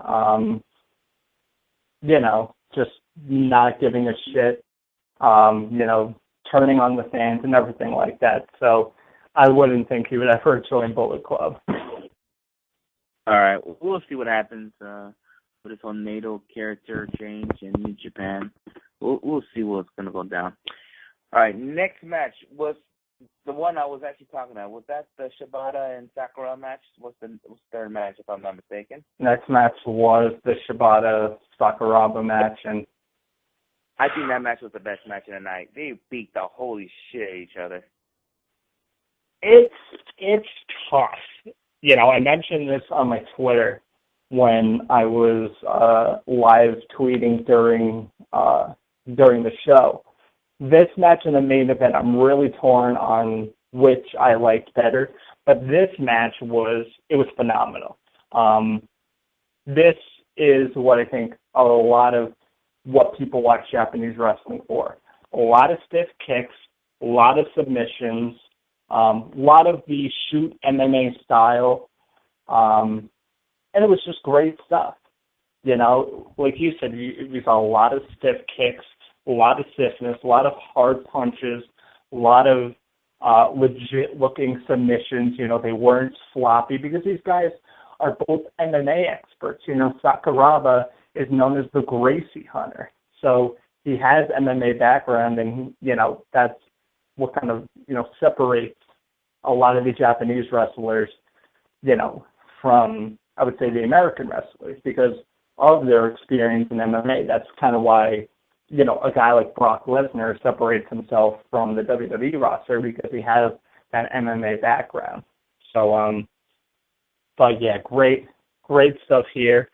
just not giving a shit, turning on the fans and everything like that. So I wouldn't think he would ever join Bullet Club. All right, we'll see what happens with this whole Naito character change in New Japan. We'll see what's going to go down. All right, next match was the one I was actually talking about. Was that the Shibata and Sakura match? What's the third match, if I'm not mistaken? Next match was the Shibata Sakuraba match, and I think that match was the best match of the night. They beat the holy shit at each other. It's tough. I mentioned this on my Twitter when I was live tweeting during the show. This match in the main event, I'm really torn on which I liked better, but this match was phenomenal. This is what I think a lot of what people watch Japanese wrestling for. A lot of stiff kicks, a lot of submissions, a lot of the shoot MMA style, and it was just great stuff. Like you said, we saw a lot of stiff kicks, a lot of stiffness, a lot of hard punches, a lot of legit-looking submissions. They weren't sloppy because these guys are both MMA experts. Sakuraba is known as the Gracie Hunter. So he has MMA background, and, that's what kind of, separates a lot of the Japanese wrestlers, from, I would say, the American wrestlers because of their experience in MMA. That's kind of why, a guy like Brock Lesnar separates himself from the WWE roster because he has that MMA background. So, but yeah, great stuff here.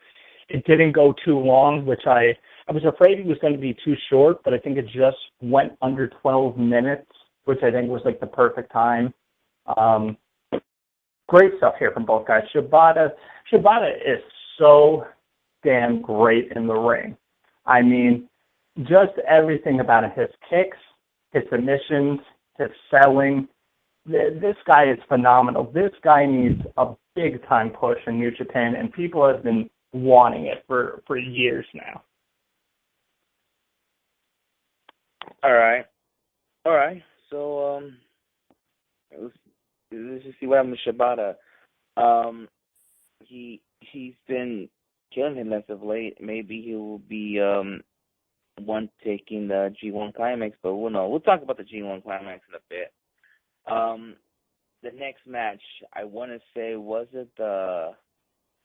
It didn't go too long, which I was afraid it was going to be too short, but I think it just went under 12 minutes, which I think was like the perfect time. Great stuff here from both guys. Shibata is so damn great in the ring. I mean, just everything about it, his kicks, his submissions, his selling. This guy is phenomenal. This guy needs a big-time push in New Japan, and people have been wanting it for years now. All right. So, let's just see what happened with Shibata. He's been killing him as of late. Maybe he will be one taking the G1 Climax, but we'll know. We'll talk about the G1 Climax in a bit. The next match, I want to say, was it the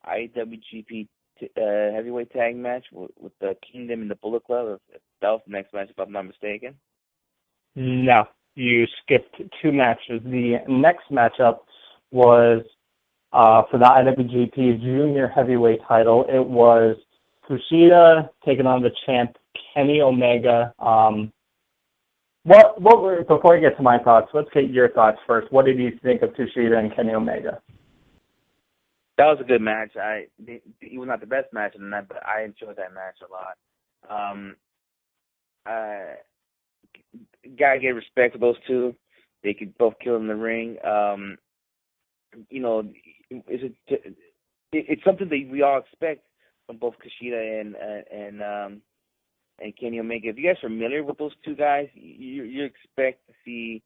IWGP heavyweight tag match with the Kingdom and the Bullet Club? That was the next match, if I'm not mistaken. No, you skipped two matches. The next matchup was for the IWGP Junior Heavyweight title. It was Kushida taking on the champ Kenny Omega. Before I get to my thoughts, let's get your thoughts first. What did you think of Kushida and Kenny Omega? That was a good match. It was not the best match of the night, but I enjoyed that match a lot. Gotta get respect for those two. They could both kill in the ring. It's something that we all expect from both Kushida and Kenny Omega. If you guys are familiar with those two guys, you expect to see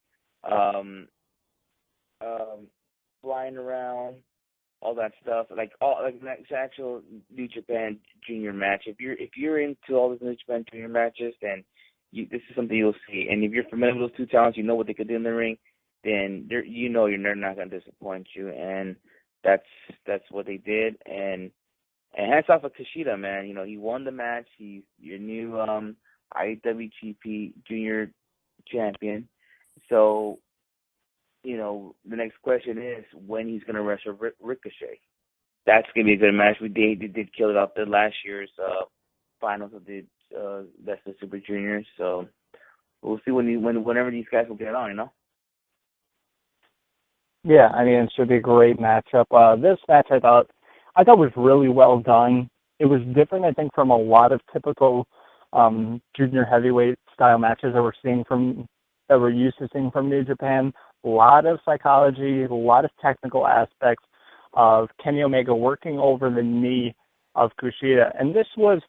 flying around, all that stuff, like actual New Japan Junior match. If you're into all these New Japan Junior matches, then this is something you'll see. And if you're familiar with those two talents, you know what they could do in the ring, then they're not going to disappoint you. And that's what they did. And hats off to Kushida, man. He won the match. He's your new IWGP Junior Champion. So, the next question is when he's going to wrestle Ricochet. That's going to be a good match. They did kill it off the last year's finals of the Best of Super Juniors. So we'll see whenever these guys will get on, Yeah, I mean, it should be a great matchup. This match I thought was really well done. It was different, I think, from a lot of typical junior heavyweight style matches that we're used to seeing from New Japan. A lot of psychology, a lot of technical aspects of Kenny Omega working over the knee of Kushida. And this was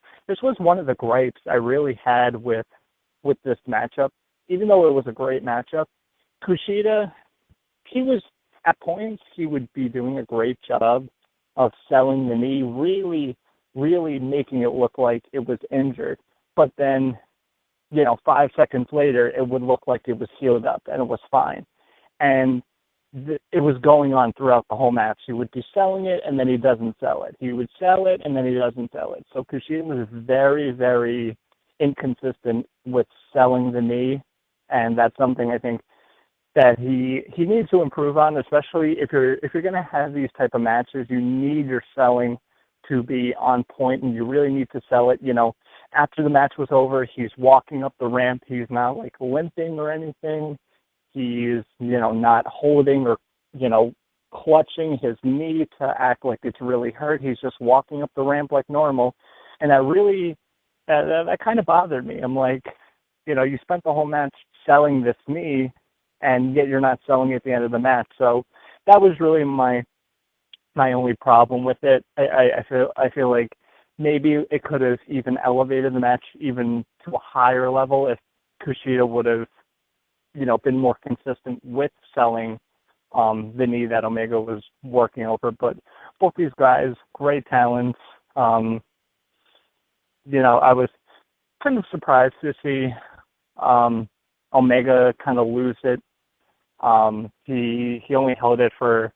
one of the gripes I really had with this matchup. Even though it was a great matchup, Kushida, at points he would be doing a great job of selling the knee, really, really making it look like it was injured. But then, 5 seconds later, it would look like it was healed up and it was fine. And it was going on throughout the whole match. He would be selling it, and then he doesn't sell it. He would sell it, and then he doesn't sell it. So Kushida was very, very inconsistent with selling the knee, and that's something I think that he needs to improve on, especially if you're going to have these type of matches. You need your selling to be on point, and you really need to sell it. After the match was over, he's walking up the ramp. He's not like limping or anything. He's not holding or clutching his knee to act like it's really hurt. He's just walking up the ramp like normal, and that really that kind of bothered me. I'm like, you spent the whole match selling this knee, and yet you're not selling it at the end of the match. So that was really my only problem with it. I feel like maybe it could have even elevated the match even to a higher level if Kushida would have, been more consistent with selling the knee that Omega was working over. But both these guys, great talents. I was kind of surprised to see Omega kind of lose it. He only held it for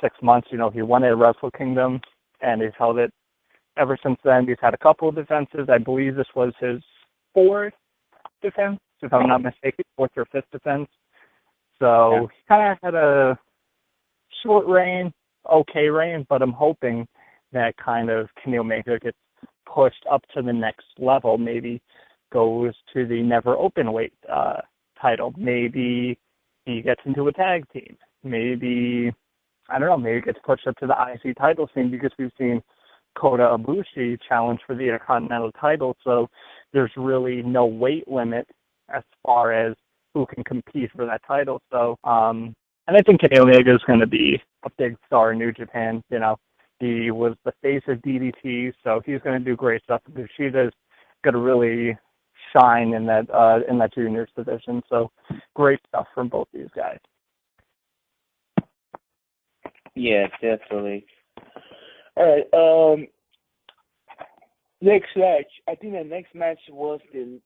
6 months. He won it at Wrestle Kingdom, and he's held it ever since then. He's had a couple of defenses. I believe this was his 4th defense, if I'm not mistaken, 4th or 5th defense. So he kind of had a short reign, okay reign, but I'm hoping that kind of Kenny Omega gets pushed up to the next level, maybe goes to the never openweight title. Maybe he gets into a tag team. Maybe, I don't know, maybe gets pushed up to the IC title scene, because we've seen Kota Ibushi challenge for the Intercontinental title, so there's really no weight limit as far as who can compete for that title. So, and I think Kenny Omega is going to be a big star in New Japan. He was the face of DDT, so he's going to do great stuff. Bushida's going to really shine in that juniors division. So, great stuff from both these guys. Yeah, definitely. All right. Next match. I think the next match was the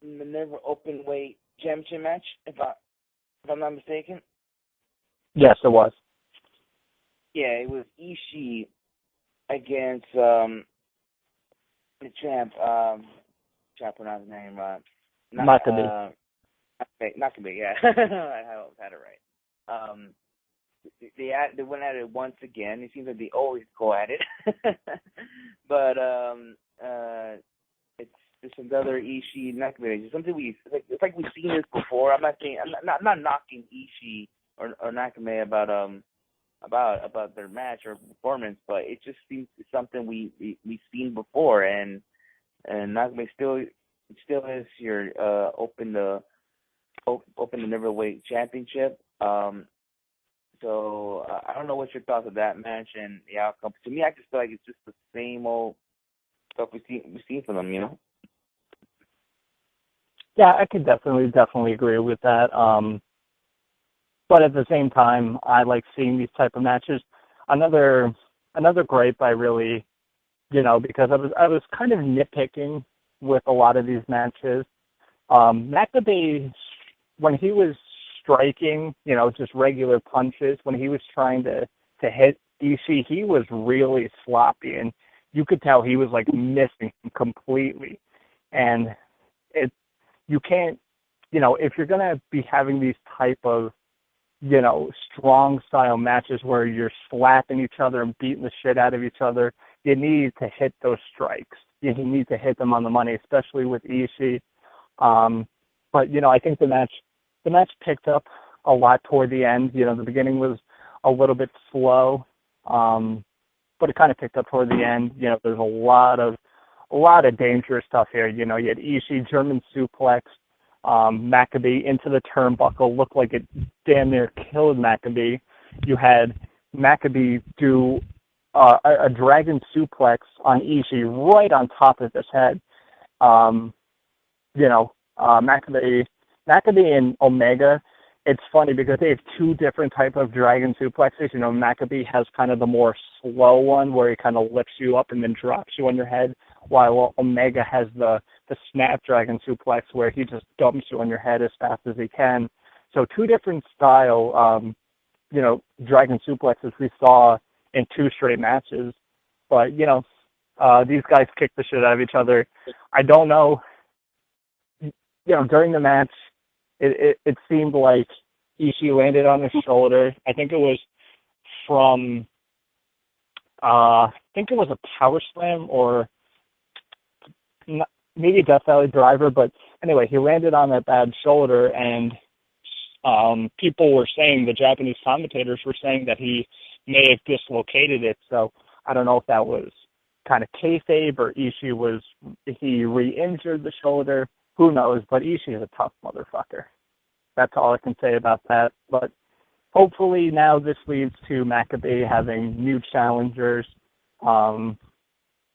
never open weight championship match, if I'm not mistaken. Yes, it was. Yeah, it was Ishii against the champ. Trying to pronounce his name right. Makabe. Makabe, yeah. I had it right. They went at it once again. It seems like they always go at it. But it's another Ishii Makabe. It's something it's like we've seen this before. I'm not knocking Ishii or Nakame about their match or performance, but it just seems something we've seen before, and Nakame still is your open the Neverweight Championship. So I don't know what's your thoughts of that match and the outcome. To me, I just feel like it's just the same old stuff we've seen from them, Yeah, I could definitely agree with that. But at the same time, I like seeing these type of matches. Another gripe I really, because I was kind of nitpicking with a lot of these matches. Makabe, when he was striking, just regular punches, when he was trying to hit Ishii, he was really sloppy, and you could tell he was like missing completely. And you can't, if you're gonna be having these type of strong style matches where you're slapping each other and beating the shit out of each other, you need to hit those strikes. You need to hit them on the money, especially with Ishii. But I think the match picked up a lot toward the end. The beginning was a little bit slow, but it kind of picked up toward the end. There's a lot of dangerous stuff here. You had Ishii German suplex, Makabe into the turnbuckle, looked like it damn near killed Makabe. You had Makabe do a dragon suplex on Ishii right on top of his head. Makabe and Omega, it's funny because they have two different type of dragon suplexes. Makabe has kind of the more slow one where he kind of lifts you up and then drops you on your head, while Omega has the snapdragon suplex where he just dumps you on your head as fast as he can. So two different style, dragon suplexes we saw in 2 straight matches. But, these guys kick the shit out of each other. I don't know, during the match, it seemed like Ishii landed on his shoulder. I think it was from, I think it was a power slam or maybe a Death Valley driver, but anyway, he landed on that bad shoulder, and people were saying, the Japanese commentators were saying that he may have dislocated it. So I don't know if that was kind of kayfabe or he re-injured the shoulder. Who knows? But Ishii is a tough motherfucker. That's all I can say about that. But hopefully now this leads to Maccabee having new challengers in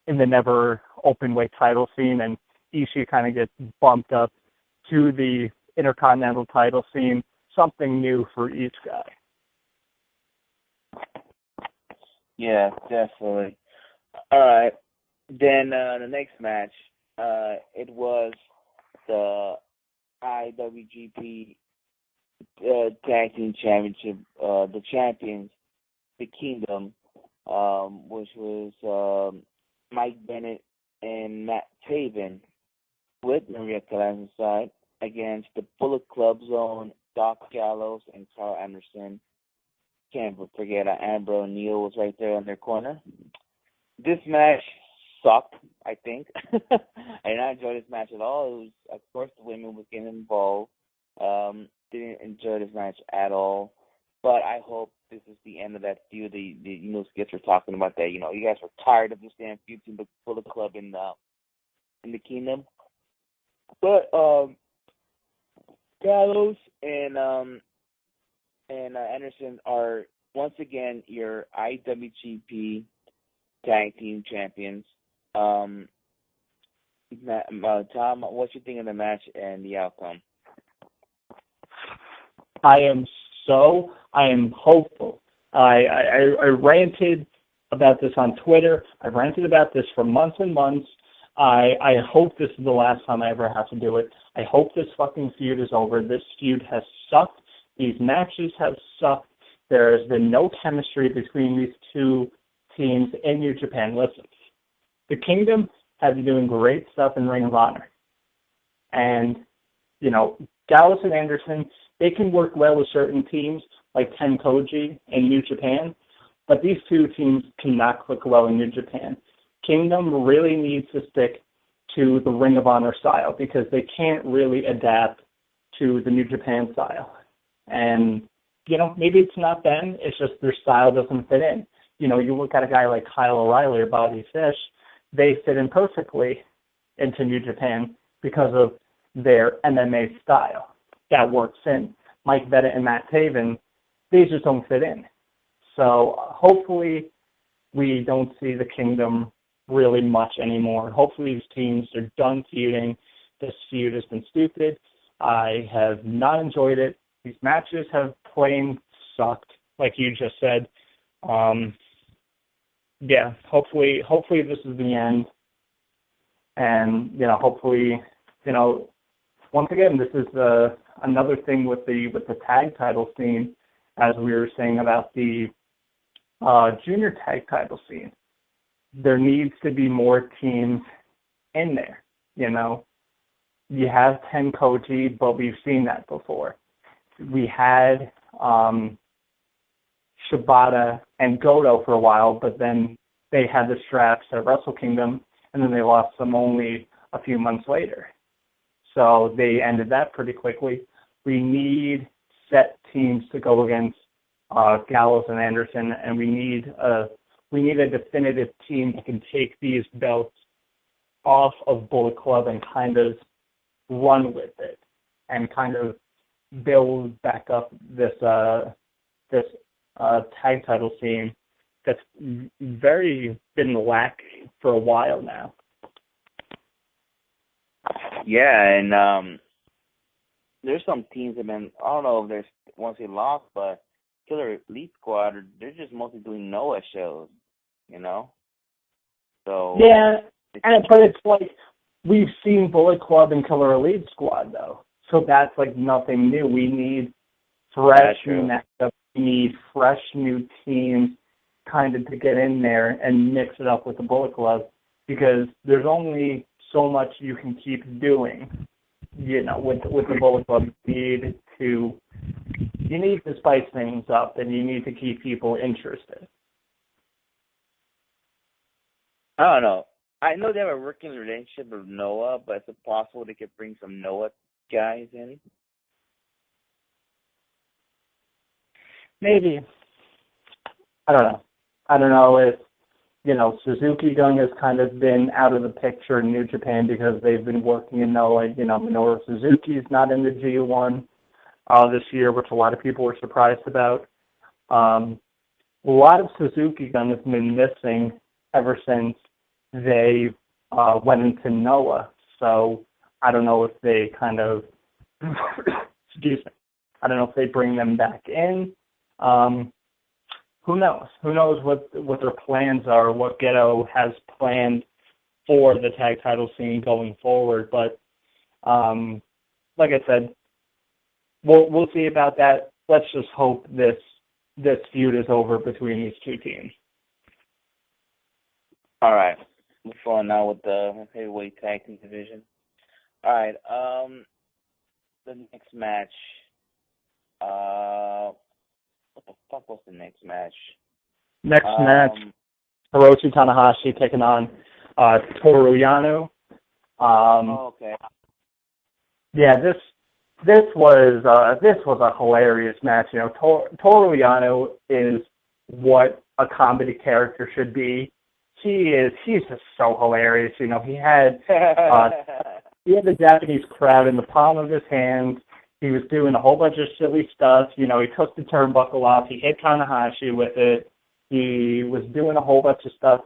the never open weight title scene, and Ishii kind of gets bumped up to the Intercontinental title scene, something new for each guy. Yeah, definitely. All right. Then the next match, it was the IWGP Tag Team Championship, the champions, the Kingdom, which was Mike Bennett and Matt Taven with Maria Canellas side against the Bullet Club's own Doc Gallows and Carl Anderson. Can't forget Amber O'Neil was right there in their corner. This match sucked, I think. I did not enjoy this match at all. It was, of course, the women was getting involved. Didn't enjoy this match at all. But I hope this is the end of that feud. The skits were talking about that. You guys were tired of this damn feud between the Bullet Club in the Kingdom. But Gallows and Anderson are once again your IWGP Tag Team Champions. Tom, what you think of the match and the outcome? I am hopeful. I ranted about this on Twitter. I've ranted about this for months and months. I hope this is the last time I ever have to do it. I hope this fucking feud is over. This feud has sucked. These matches have sucked. There has been no chemistry between these two teams in New Japan. Listen, the Kingdom has been doing great stuff in Ring of Honor. And, Gallows and Anderson, they can work well with certain teams like Tenkoji in New Japan, but these two teams cannot click well in New Japan. Kingdom really needs to stick to the Ring of Honor style because they can't really adapt to the New Japan style. And, maybe it's not them, it's just their style doesn't fit in. You look at a guy like Kyle O'Reilly or Bobby Fish, they fit in perfectly into New Japan because of their MMA style. That works in. Mike Bennett and Matt Taven, they just don't fit in. So hopefully we don't see the Kingdom really much anymore. Hopefully these teams are done feuding. This feud has been stupid. I have not enjoyed it. These matches have plain sucked, like you just said. Hopefully this is the end. And, hopefully, once again, this is another thing with the tag title scene, as we were saying about the junior tag title scene. There needs to be more teams in there, You have Tenkoji, but we've seen that before. We had Shibata and Goto for a while, but then they had the straps at Wrestle Kingdom, and then they lost them only a few months later. So they ended that pretty quickly. We need set teams to go against Gallows and Anderson, and we need a definitive team that can take these belts off of Bullet Club and kind of run with it and kind of build back up this tag title scene that's very been lacking for a while now. Yeah, and there's some teams that been, I don't know if there's once they lost, but Killer Elite Squad, they're just mostly doing Noah shows, So yeah, but it's like we've seen Bullet Club and Killer Elite Squad though, so that's like nothing new. We need fresh new matchups. We need fresh new teams, kind of to get in there and mix it up with the Bullet Club, because there's only so much you can keep doing, with the Bullet Club. You need to you need to spice things up, and you need to keep people interested. I don't know. I know they have a working relationship with Noah, but is it possible they could bring some Noah guys in? Maybe. I don't know. I don't know if, Suzuki Gun has kind of been out of the picture in New Japan because they've been working in Noah. Minoru Suzuki is not in the G1 this year, which a lot of people were surprised about. A lot of Suzuki Gun has been missing ever since they went into Noah. So I don't know if they kind of, excuse me, I don't know if they bring them back in. Who knows? Who knows what their plans are, what Geto has planned for the tag title scene going forward. But like I said, we'll see about that. Let's just hope this feud is over between these two teams. All right. Move on now with the heavyweight tag team division. All right. The next match. What the fuck was the next match? Next match, Hiroshi Tanahashi taking on Toru Yano. Okay. Yeah, this was a hilarious match. Toru Yano is what a comedy character should be. He's just so hilarious. He had the Japanese crowd in the palm of his hand. He was doing a whole bunch of silly stuff. He took the turnbuckle off. He hit Tanahashi with it. He was doing a whole bunch of stuff.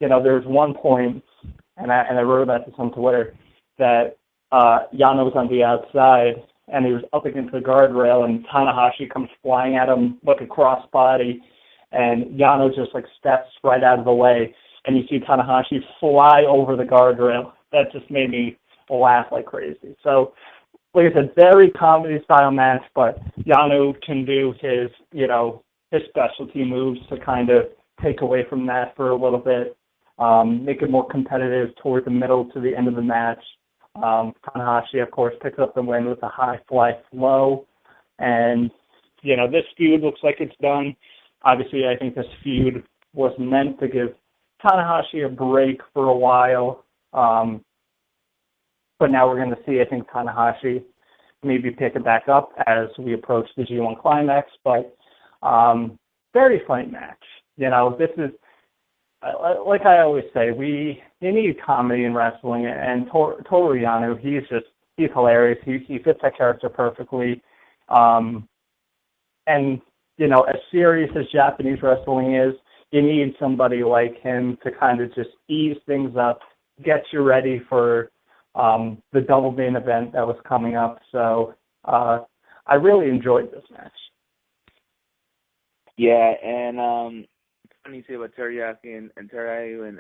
There was one point, and I wrote about this on Twitter, that Yano was on the outside, and he was up against the guardrail, and Tanahashi comes flying at him like a crossbody, and Yano just steps right out of the way, and you see Tanahashi fly over the guardrail. That just made me laugh like crazy. So, like I said, very comedy-style match, but Yano can do his specialty moves to kind of take away from that for a little bit, make it more competitive toward the middle to the end of the match. Tanahashi, of course, picks up the win with a high-fly flow, and, this feud looks like it's done. Obviously, I think this feud was meant to give Tanahashi a break for a while, but now we're going to see, I think, Tanahashi maybe pick it back up as we approach the G1 Climax. But very fun match. This is, like I always say, you need comedy in wrestling, and Toru Yano, he's hilarious. He fits that character perfectly. And, as serious as Japanese wrestling is, you need somebody like him to kind of just ease things up, get you ready for the double main event that was coming up. So I really enjoyed this match. Yeah, and funny you say about Teriyaki and Terayu and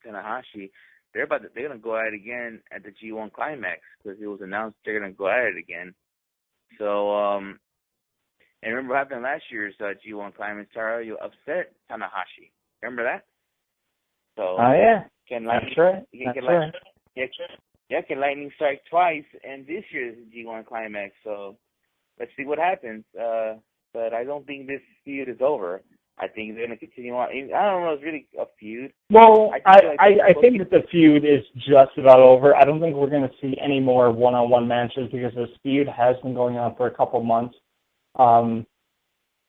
Tanahashi, they're gonna go at it again at the G1 Climax because it was announced they're gonna go at it again. So and remember what happened last year's G1 Climax? Terayu upset Tanahashi. Remember that? So yeah, that's right. Can lightning strike twice in this year's G1 Climax? So let's see what happens. But I don't think this feud is over. I think they're going to continue on. I don't know if it's really a feud. Well, I think that the feud is just about over. I don't think we're going to see any more one-on-one matches because this feud has been going on for a couple months.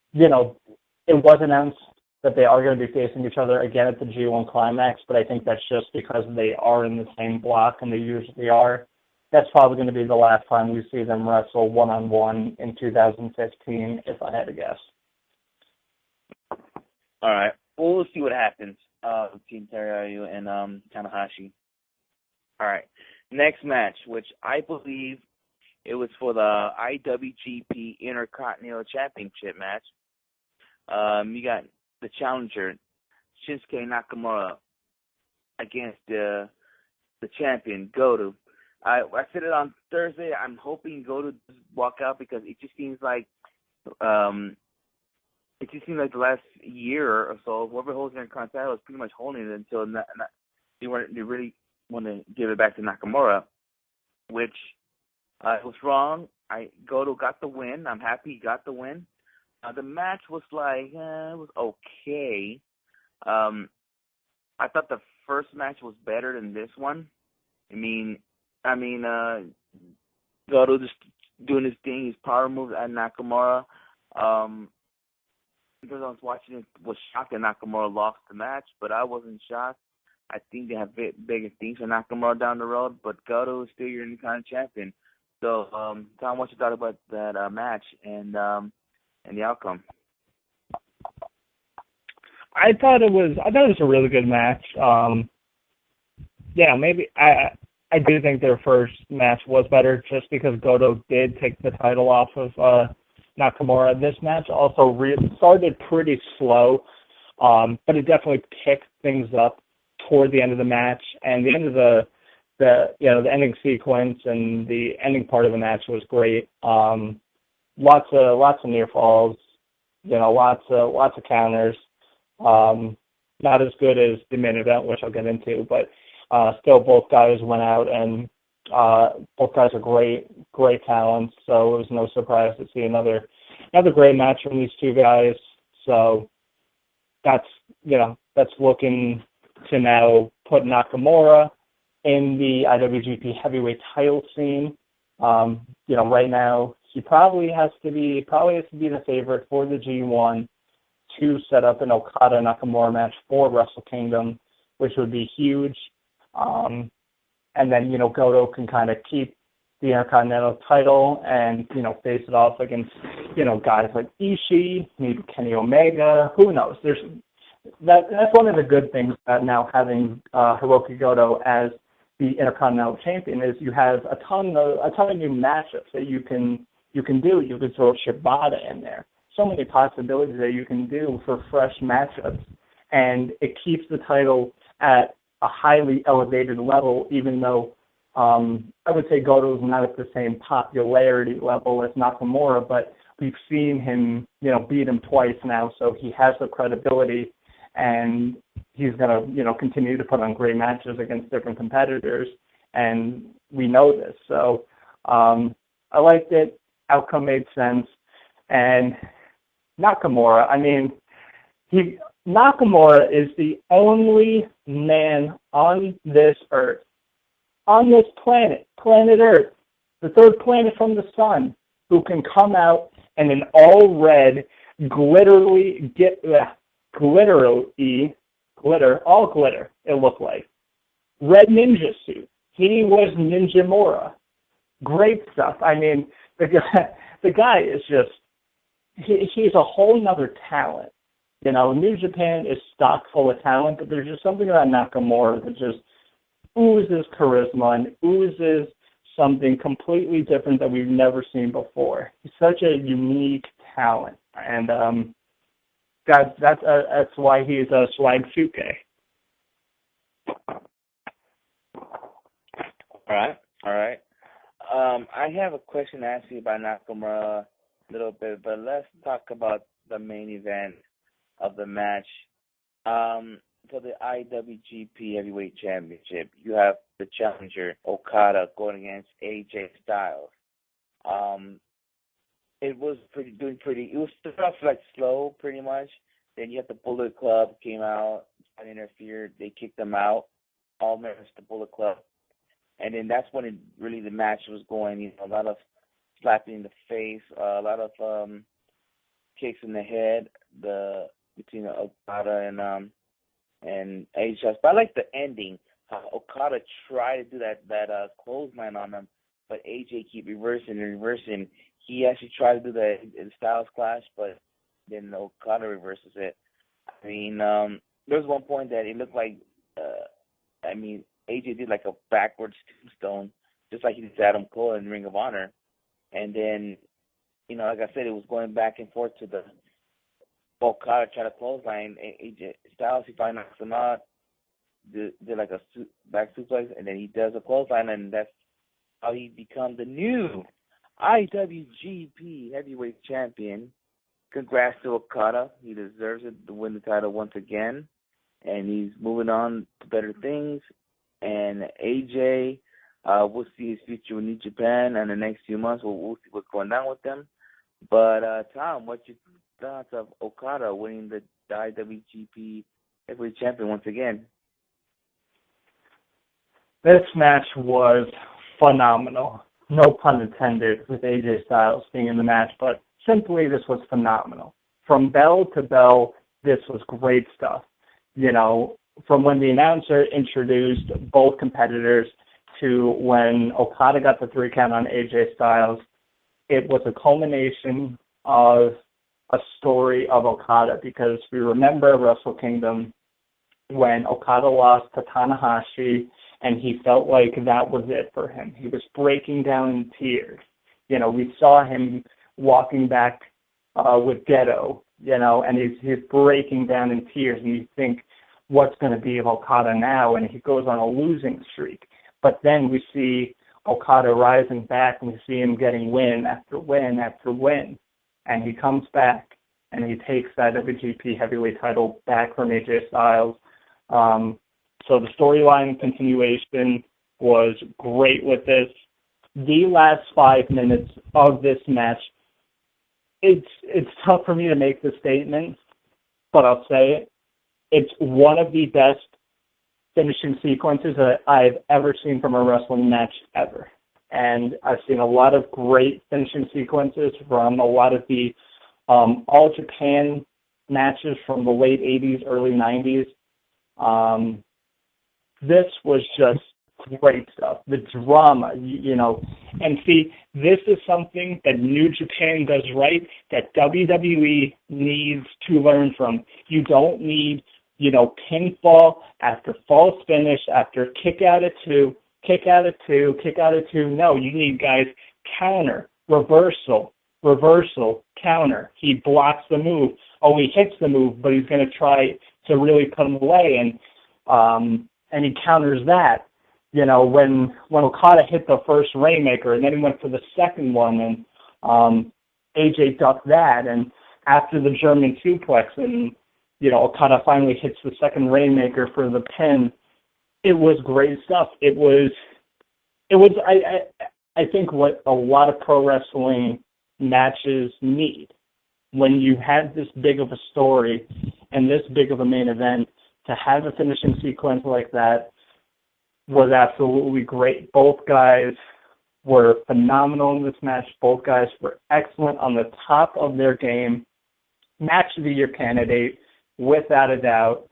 It was announced that they are going to be facing each other again at the G1 Climax, but I think that's just because they are in the same block and they usually are. That's probably going to be the last time we see them wrestle one-on-one in 2015, if I had to guess. All right. Well, we'll see what happens between Terayu and Tanahashi. All right. Next match, which I believe it was for the IWGP Intercontinental Championship match. You got the challenger, Shinsuke Nakamura, against the champion, Goto. I said it on Thursday. I'm hoping Goto does walk out because it just seems like the last year or so, whoever holds their title is pretty much holding it until they really want to give it back to Nakamura, which I was wrong. Goto got the win. I'm happy he got the win. The match was like, it was okay. I thought the first match was better than this one. I mean, Goto just doing his thing, his power moves at Nakamura. Because I was watching it, was shocked that Nakamura lost the match, but I wasn't shocked. I think they have bigger things for Nakamura down the road, but Goto is still your Intercontinental champion. So, Tom, what you thought about that match and the outcome? I thought it was a really good match. Maybe I do think their first match was better just because Goto did take the title off of Nakamura. This match also started pretty slow, but it definitely picked things up toward the end of the match, and the end of the ending sequence and the ending part of the match was great. Lots of near falls, lots of counters. Not as good as the main event, which I'll get into, but still both guys went out, and both guys are great talents, so it was no surprise to see another great match from these two guys. So that's looking to now put Nakamura in the IWGP Heavyweight title scene. Right now he probably has to be the favorite for the G1 to set up an Okada Nakamura match for Wrestle Kingdom, which would be huge. And then, Goto can kind of keep the Intercontinental title and, face it off against, guys like Ishii, maybe Kenny Omega, who knows? That's one of the good things about now having Hiroki Goto as the Intercontinental champion is you have a ton of new matchups that you can do. You can throw Shibata in there. So many possibilities that you can do for fresh matchups, and it keeps the title at a highly elevated level, even though I would say Goto's not at the same popularity level as Nakamura, but we've seen him, beat him twice now, so he has the credibility, and he's going to, continue to put on great matches against different competitors, and we know this. So I liked it. Outcome made sense. And Nakamura, Nakamura is the only man on this earth, on this planet Earth, the third planet from the sun, who can come out in an all red, all glitter, it looked like, red ninja suit. He was Ninjamura. Great stuff. The guy is just, he's a whole nother talent. New Japan is stock full of talent, but there's just something about Nakamura that just oozes charisma and oozes something completely different that we've never seen before. He's such a unique talent, and that's why he's a Swag Suke. All right. I have a question to ask you about Nakamura a little bit, but let's talk about the main event of the match. For the IWGP Heavyweight Championship, you have the challenger Okada going against AJ Styles. It was it was stuff like slow, pretty much. Then you have the Bullet Club came out and interfered. They kicked them out. All members of the Bullet Club. And then that's when the match was going. A lot of slapping in the face, a lot of kicks in the head. Between Okada and AJ. But I like the ending. How Okada tried to do that clothesline on him, but AJ keep reversing. He actually tried to do that in Styles Clash, but then Okada reverses it. There was one point that it looked like, AJ did like a backwards tombstone, just like he did Adam Cole in Ring of Honor. And then, like I said, it was going back and forth to the Okada try to clothesline. AJ Styles, he finally knocks him out, did like a back suplex, and then he does a clothesline, and that's how he becomes the new IWGP Heavyweight Champion. Congrats to Okada. He deserves it to win the title once again, and he's moving on to better things. And AJ, We'll see his future with New Japan in the next few months. We'll see what's going on with them. But Tom, what's your thoughts of Okada winning the IWGP Heavyweight Champion once again? This match was phenomenal. No pun intended with AJ Styles being in the match, but simply this was phenomenal. From bell to bell, this was great stuff. You know, from when the announcer introduced both competitors to when Okada got the 3 count on AJ Styles, it was a culmination of a story of Okada, because we remember Wrestle Kingdom when Okada lost to Tanahashi, and he felt like that was it for him. He was breaking down in tears. You know, we saw him walking back with Geto, you know, and he's breaking down in tears, and you think, what's going to be of Okada now? And he goes on a losing streak. But then we see Okada rising back, and we see him getting win after win after win. And he comes back, and he takes that WGP heavyweight title back from AJ Styles. So the storyline continuation was great with this. The last 5 minutes of this match, it's tough for me to make the statement, but I'll say it. It's one of the best finishing sequences that I've ever seen from a wrestling match ever. And I've seen a lot of great finishing sequences from a lot of the All Japan matches from the late 80s, early 90s. This was just great stuff. The drama, you know. And see, this is something that New Japan does right, that WWE needs to learn from. You don't need, you know, pinfall after false finish, after kick out of two, kick out of two, kick out of two. No, you need guys counter, reversal, counter. He blocks the move. Oh, he hits the move, but he's going to try to really put him away, and he counters that. You know, when Okada hit the first Rainmaker, and then he went for the second one, and AJ ducked that, and after the German suplex, and you know, Okada finally hits the second Rainmaker for the pin. It was great stuff. It was I think what a lot of pro wrestling matches need. When you had this big of a story and this big of a main event, to have a finishing sequence like that was absolutely great. Both guys were phenomenal in this match. Both guys were excellent, on the top of their game. Match of the year candidate, without a doubt.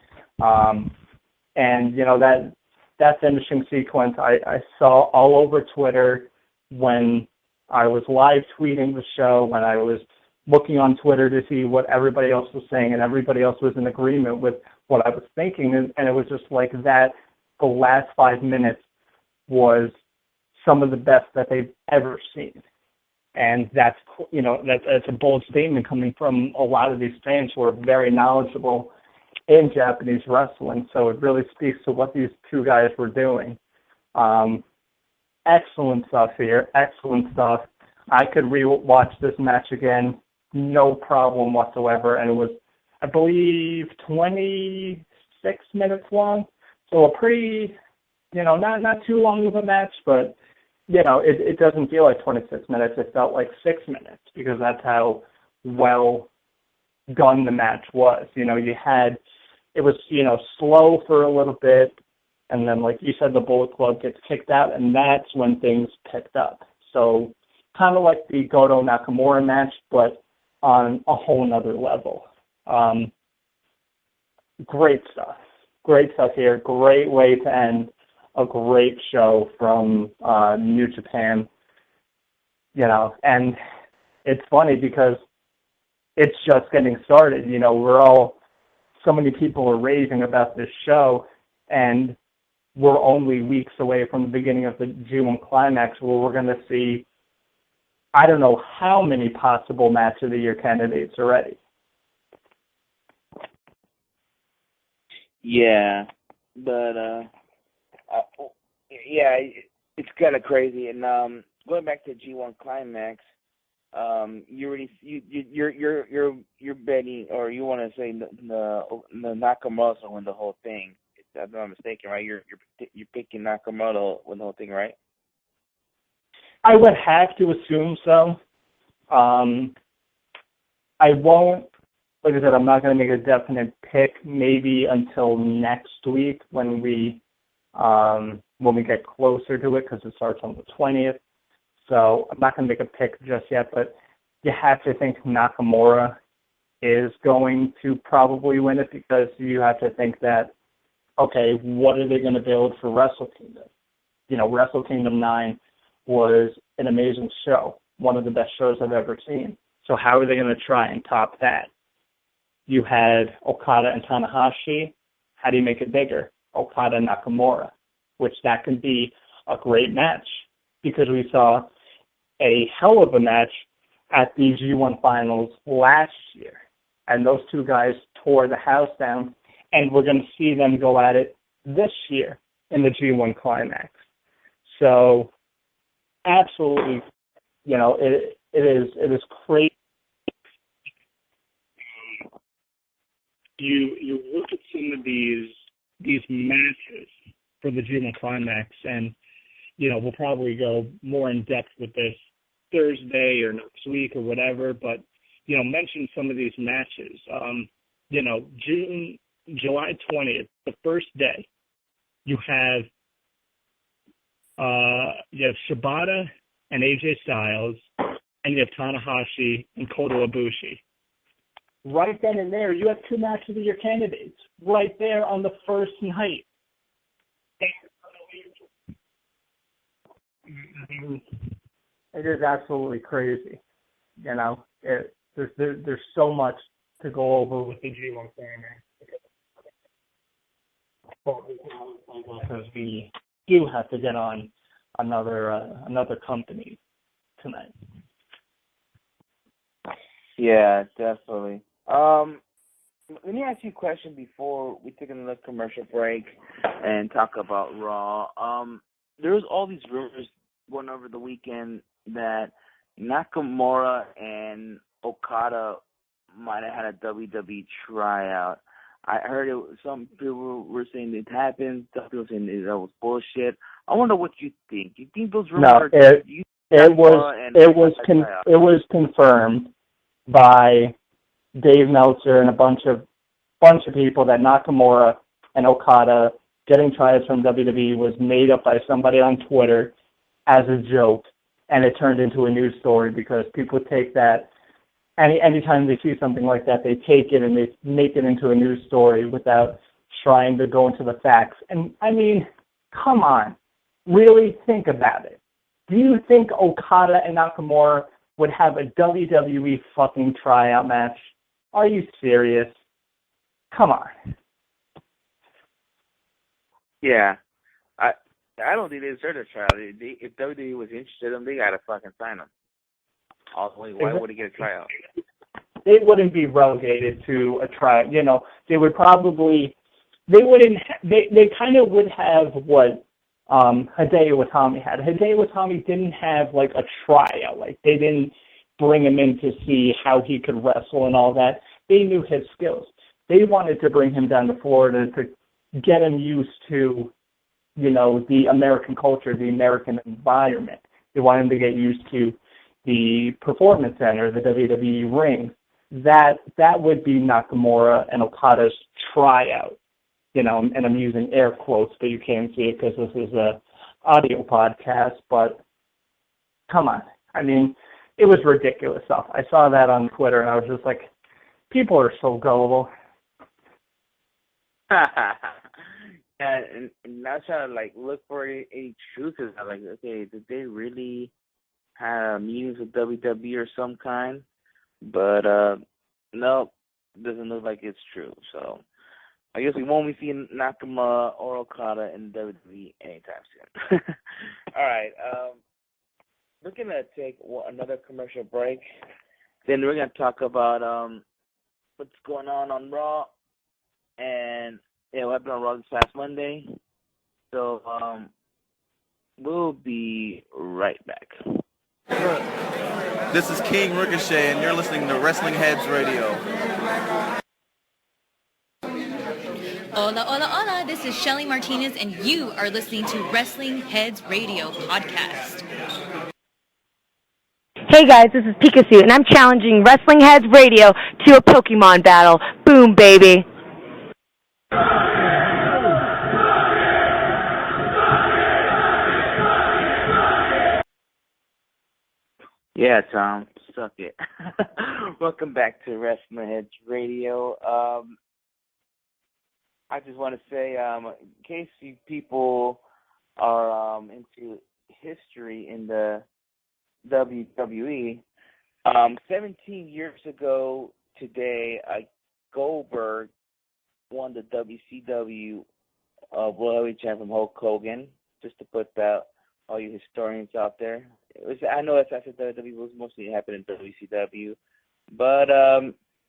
And, you know, that finishing sequence I saw all over Twitter when I was live tweeting the show, when I was looking on Twitter to see what everybody else was saying, and everybody else was in agreement with what I was thinking. And it was just like that. The last 5 minutes was some of the best that they've ever seen. And that's, you know, that's a bold statement coming from a lot of these fans who are very knowledgeable in Japanese wrestling. So it really speaks to what these two guys were doing. Excellent stuff here. Excellent stuff. I could re-watch this match again, no problem whatsoever. And it was, I believe, 26 minutes long. So a pretty, you know, not too long of a match, but, you know, it doesn't feel like 26 minutes. It felt like 6 minutes, because that's how well done the match was. You know, it was, you know, slow for a little bit, and then, like you said, the Bullet Club gets kicked out, and that's when things picked up. So kind of like the Goto Nakamura match, but on a whole nother level. Great stuff. Great stuff here. Great way to end a great show from New Japan. You know, and it's funny because it's just getting started. You know, so many people are raving about this show, and we're only weeks away from the beginning of the June climax, where we're going to see, I don't know how many possible match of the year candidates already. Yeah, but yeah, it's kind of crazy. And going back to G1 Climax, you're betting, or you want to say the Nakamura will win the whole thing. If I'm not mistaken, right? You're picking Nakamura to win the whole thing, right? I would have to assume so. I won't, like I said, I'm not going to make a definite pick maybe until next week when we get closer to it, because it starts on the 20th. So I'm not going to make a pick just yet, but you have to think Nakamura is going to probably win it, because you have to think that, okay, what are they going to build for Wrestle Kingdom? You know, Wrestle Kingdom 9 was an amazing show, one of the best shows I've ever seen. So how are they going to try and top that? You had Okada and Tanahashi. How do you make it bigger? Okada and Nakamura, which that could be a great match, because we saw a hell of a match at the G1 Finals last year. And those two guys tore the house down, and we're going to see them go at it this year in the G1 Climax. So, absolutely, you know, it is crazy. You look at some of these matches for the G1 Climax, and you know, we'll probably go more in depth with this Thursday or next week or whatever, but you know, mention some of these matches. You know, July 20th, the first day, you have Shibata and AJ Styles, and you have Tanahashi and Kota Ibushi. Right then and there, you have two matches of your candidates right there on the first night. It is absolutely crazy. You know, there's so much to go over with the G1 Climax, because we do have to get on another company tonight. Yeah, definitely. Let me ask you a question before we take another commercial break and talk about Raw. There's all these rumors going over the weekend that Nakamura and Okada might have had a WWE tryout. I heard some people were saying it happened. Some people saying that was bullshit. I wonder what you think. Do you think those rumors it was confirmed by Dave Meltzer and a bunch of people that Nakamura and Okada getting tryouts from WWE was made up by somebody on Twitter as a joke, and it turned into a news story because people take that. Anytime they see something like that, they take it and they make it into a news story without trying to go into the facts. And, I mean, come on. Really think about it. Do you think Okada and Nakamura would have a WWE fucking tryout match? Are you serious? Come on. Yeah. I don't think they deserve a tryout. If WWE was interested in them, they got to fucking sign them. Why would he get a tryout? They wouldn't be relegated to a tryout. You know, they would probably, they kind of would have what Hideo Itami had. Hideo Itami didn't have like a tryout. Like they didn't bring him in to see how he could wrestle and all that. They knew his skills. They wanted to bring him down to Florida to get him used to, you know, the American culture, the American environment. They wanted him to get used to the Performance Center, the WWE ring. That would be Nakamura and Okada's tryout. You know, and I'm using air quotes, but you can't see it because this is a audio podcast. But come on, I mean, it was ridiculous stuff. I saw that on Twitter, and I was just like, people are so gullible. And now trying to like look for any truth is like, okay, did they really have meetings with WWE or some kind? But no, doesn't look like it's true. So I guess we won't be seeing Nakamura or Okada in WWE anytime soon. All right, we're gonna take another commercial break. Then we're gonna talk about what's going on Raw, and what happened on Raw this past Monday. So we'll be right back. This is King Ricochet, and you're listening to Wrestling Heads Radio. Hola, hola, hola. This is Shelly Martinez, and you are listening to Wrestling Heads Radio podcast. Hey guys, this is Pikachu, and I'm challenging Wrestling Heads Radio to a Pokemon battle. Boom, baby. Yeah, Tom, suck it. Welcome back to Wrestling Heads Radio. I just want to say, in case you people are into history in the WWE, 17 years ago today, Goldberg won the WCW World Heavyweight Champion from Hulk Hogan. Just to put that, all you historians out there. I know that's after WWE was mostly happening in WCW, but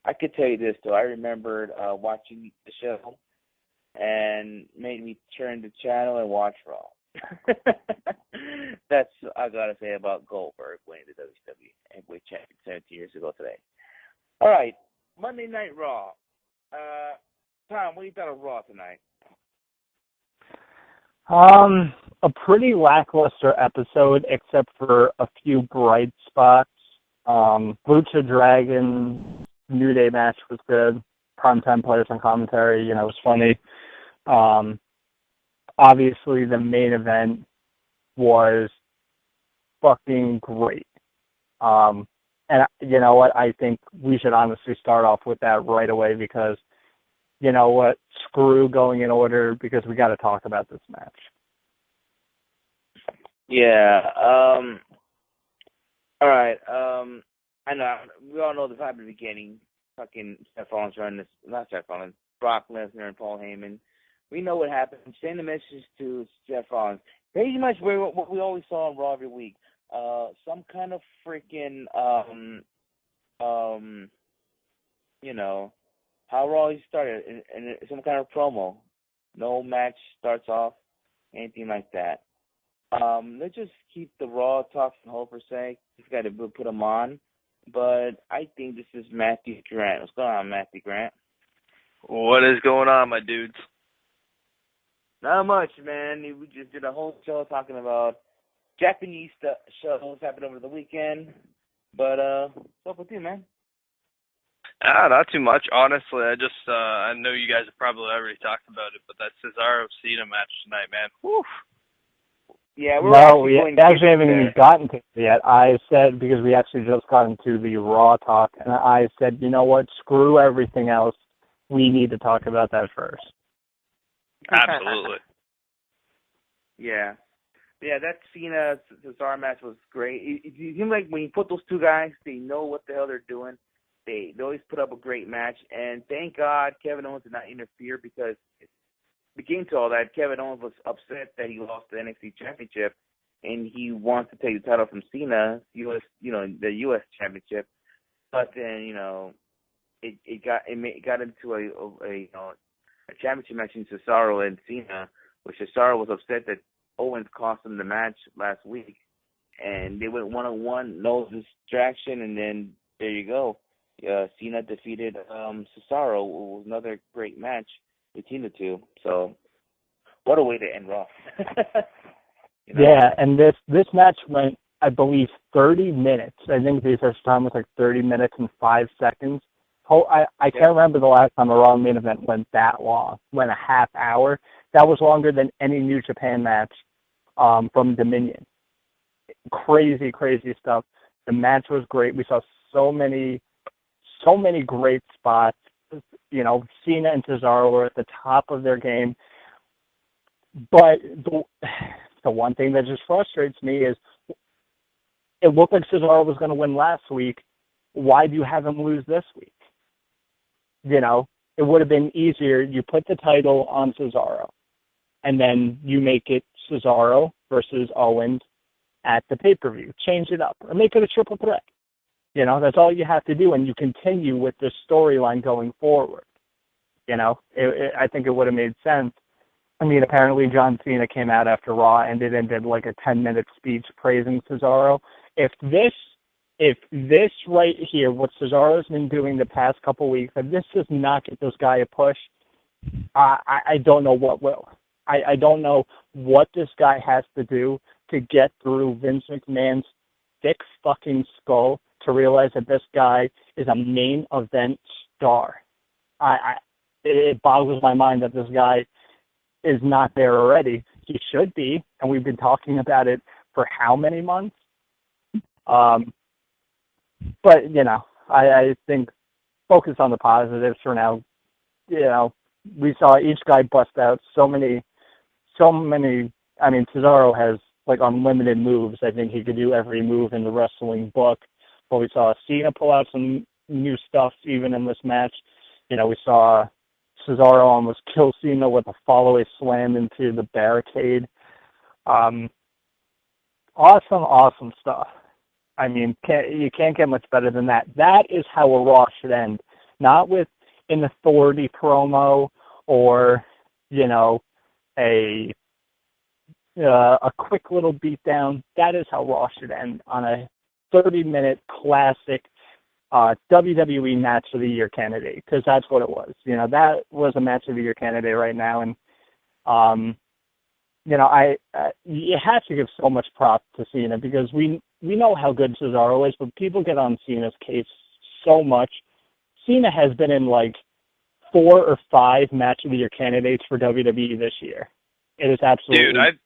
I could tell you this though. I remembered watching the show and made me turn the channel and watch Raw. That's I gotta say about Goldberg winning the WWE Heavyweight Champion 17 years ago today. All right, Monday Night Raw. Tom, what do you thought of Raw tonight? A pretty lackluster episode, except for a few bright spots. Lucha Dragon New Day match was good. Primetime players on commentary, it was funny. Obviously, the main event was fucking great. And you know what? I think we should honestly start off with that right away because, you know what? Screw going in order because we got to talk about this match. Yeah. All right. I know we all know the vibe at the beginning. Fucking Seth Rollins running this, not Seth Rollins, Brock Lesnar and Paul Heyman. We know what happened. Send a message to Seth Rollins. Pretty much what we always saw on Raw every week. Some kind of freaking how Raw started in some kind of promo. No match starts off, anything like that. Let's just keep the Raw talk and hope per se. Just got to put them on. But I think this is Matthew Grant. What's going on, Matthew Grant? What is going on, my dudes? Not much, man. We just did a whole show talking about Japanese shows happened over the weekend. But what's up with you, man? Not too much. Honestly, I know you guys have probably already talked about it, but that Cesaro-Cena match tonight, man. Whew. Yeah, we actually haven't even gotten to it yet. I said, because we actually just got into the Raw talk, and I said, you know what, screw everything else. We need to talk about that first. Absolutely. Yeah, that Cena-Cesaro match was great. It seems like when you put those two guys, they know what the hell they're doing. They always put up a great match, and thank God Kevin Owens did not interfere because beginning to all that, Kevin Owens was upset that he lost the NXT Championship, and he wants to take the title from Cena, the U.S. Championship. But then, it got into a championship match in Cesaro and Cena, where Cesaro was upset that Owens cost him the match last week, and they went one-on-one, no distraction, and then there you go. Cena defeated Cesaro. It was another great match between the two. So, what a way to end Raw. Yeah, and this match went, I believe, 30 minutes. I think the first time was like 30 minutes and 5 seconds. I can't remember the last time a Raw main event went that long. Went a half hour. That was longer than any New Japan match from Dominion. Crazy, crazy stuff. The match was great. We saw so many great spots. Cena and Cesaro were at the top of their game. But the one thing that just frustrates me is it looked like Cesaro was going to win last week. Why do you have him lose this week? It would have been easier. You put the title on Cesaro, and then you make it Cesaro versus Owens at the pay-per-view. Change it up, or make it a triple threat. That's all you have to do, and you continue with the storyline going forward. I think it would have made sense. I mean, apparently John Cena came out after Raw and it ended like a 10-minute speech praising Cesaro. If this right here, what Cesaro's been doing the past couple weeks, if this does not get this guy a push, I don't know what will. I don't know what this guy has to do to get through Vince McMahon's thick fucking skull to realize that this guy is a main event star. It boggles my mind that this guy is not there already. He should be, and we've been talking about it for how many months? But, I think focus on the positives for now. We saw each guy bust out so many, I mean, Cesaro has like unlimited moves. I think he could do every move in the wrestling book. But we saw Cena pull out some new stuff even in this match. We saw Cesaro almost kill Cena with a follow-away slam into the barricade. Awesome stuff. I mean, you can't get much better than that. That is how a Raw should end. Not with an authority promo or, a quick little beatdown. That is how Raw should end, on a 30-minute classic WWE Match of the Year candidate, because that's what it was. That was a Match of the Year candidate right now, and you have to give so much props to Cena, because we know how good Cesaro is, but people get on Cena's case so much. Cena has been in like 4 or 5 Match of the Year candidates for WWE this year. It is absolutely. Dude,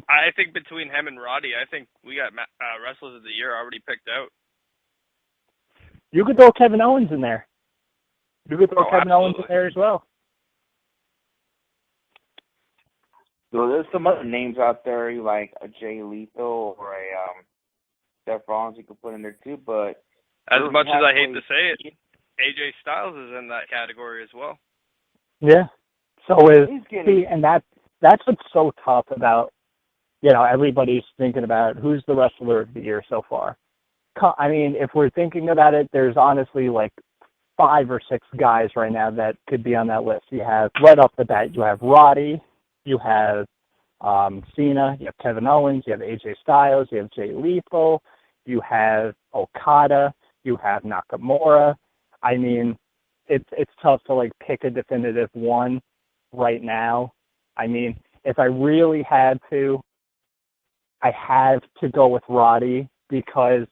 I think between him and Roddy, I think we got Wrestlers of the Year already picked out. You could throw Kevin Owens in there. Kevin Owens in there as well. So there's some other names out there, like a Jay Lethal or a Seth Rollins you could put in there too, but as much as I hate to say it, AJ Styles is in that category as well. Yeah. So and that's what's so tough about, everybody's thinking about who's the Wrestler of the Year so far. I mean, if we're thinking about it, there's honestly like 5 or 6 guys right now that could be on that list. You have, right off the bat, you have Roddy, you have Cena, you have Kevin Owens, you have AJ Styles, you have Jay Lethal, you have Okada, you have Nakamura. I mean, it's tough to like pick a definitive one right now. I mean, if I really had to, I have to go with Roddy, because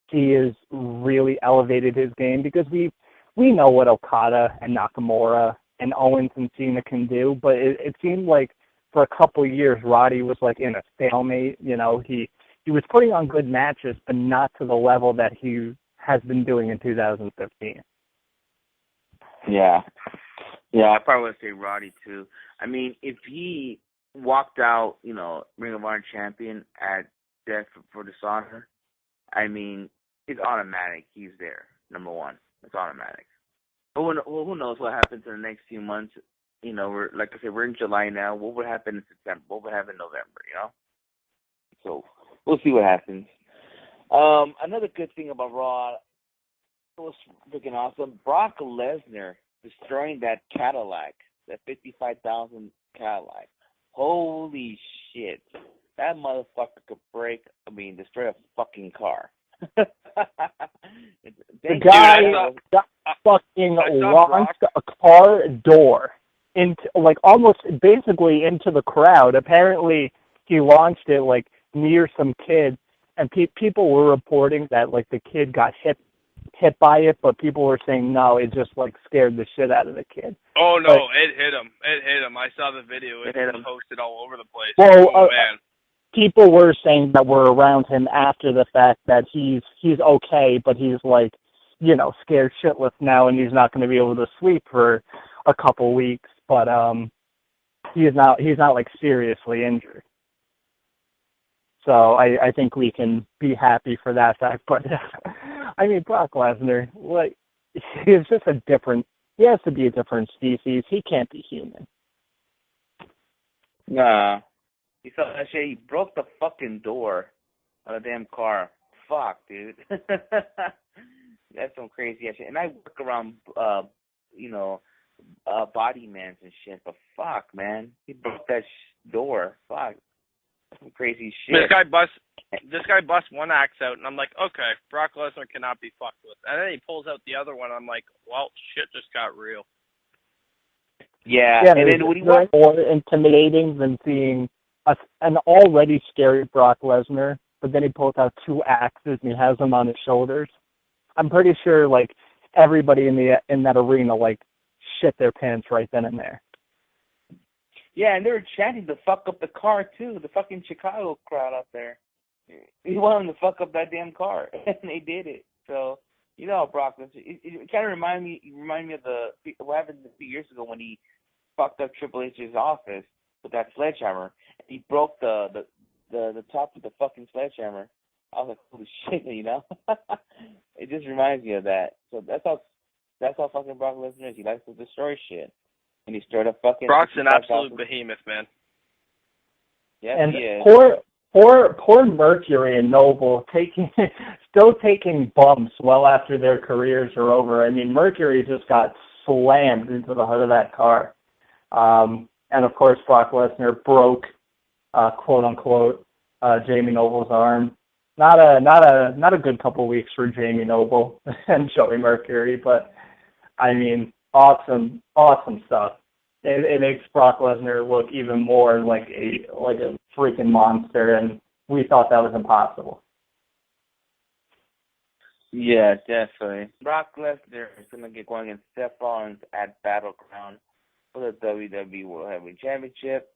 he has really elevated his game, because we know what Okada and Nakamura and Owens and Cena can do, but it seemed like for a couple of years Roddy was like in a stalemate. He was putting on good matches, but not to the level that he has been doing in 2015. Yeah, I probably would say Roddy too. I mean, if he walked out, Ring of Honor champion at Death for Dishonor, I mean, it's automatic. He's there, number one. It's automatic. But who knows what happens in the next few months? We're in July now. What would happen in September? What would happen in November? So we'll see what happens. Another good thing about Raw, it was freaking awesome. Brock Lesnar destroying that Cadillac, that 55,000 Cadillac. Holy shit. That motherfucker could destroy a fucking car. The guy fucking launched a car door into, like, almost basically into the crowd. Apparently, he launched it, like, near some kid, and people were reporting that, like, the kid got hit by it, but people were saying no, it just, like, scared the shit out of the kid. Oh, no, it hit him. I saw the video. It was posted all over the place. Well, man. People were saying that were around him after the fact that he's okay, but he's, like, scared shitless now, and he's not going to be able to sleep for a couple weeks. But he's not like seriously injured. So I think we can be happy for that fact. But I mean, Brock Lesnar, like, he's just he has to be a different species. He can't be human. Nah. He saw that shit. He broke the fucking door of the damn car. Fuck, dude. That's some crazy ass shit. And I work around, body mans and shit. But fuck, man, he broke that door. Fuck, that's some crazy shit. This guy busts one axe out, and I'm like, okay, Brock Lesnar cannot be fucked with. And then he pulls out the other one. I'm like, well, shit just got real. Yeah, and then when he more intimidating than seeing an already scary Brock Lesnar but then he pulls out 2 axes and he has them on his shoulders. I'm pretty sure, like, everybody in that arena, like, shit their pants right then and there. Yeah, and they were chanting to fuck up the car, too, the fucking Chicago crowd out there. He wanted them to fuck up that damn car, and they did it. So, you know, Brock, it kind of remind me of what happened a few years ago when he fucked up Triple H's office with that sledgehammer. He broke the top of the fucking sledgehammer. I was like, holy shit, you know? It just reminds me of that. So that's how fucking Brock Lesnar is. He likes to destroy shit. And he stirred up fucking... Brock's an absolute behemoth, man. Yes, and he is. Poor Mercury and Noble still taking bumps well after their careers are over. I mean, Mercury just got slammed into the hood of that car. And of course, Brock Lesnar broke, quote unquote, Jamie Noble's arm. Not a good couple weeks for Jamie Noble and Joey Mercury, but I mean, awesome stuff. It makes Brock Lesnar look even more like a freaking monster, and we thought that was impossible. Yeah, definitely. Brock Lesnar is going to get going against Seth Rollins at Battleground for the WWE World Heavyweight Championship.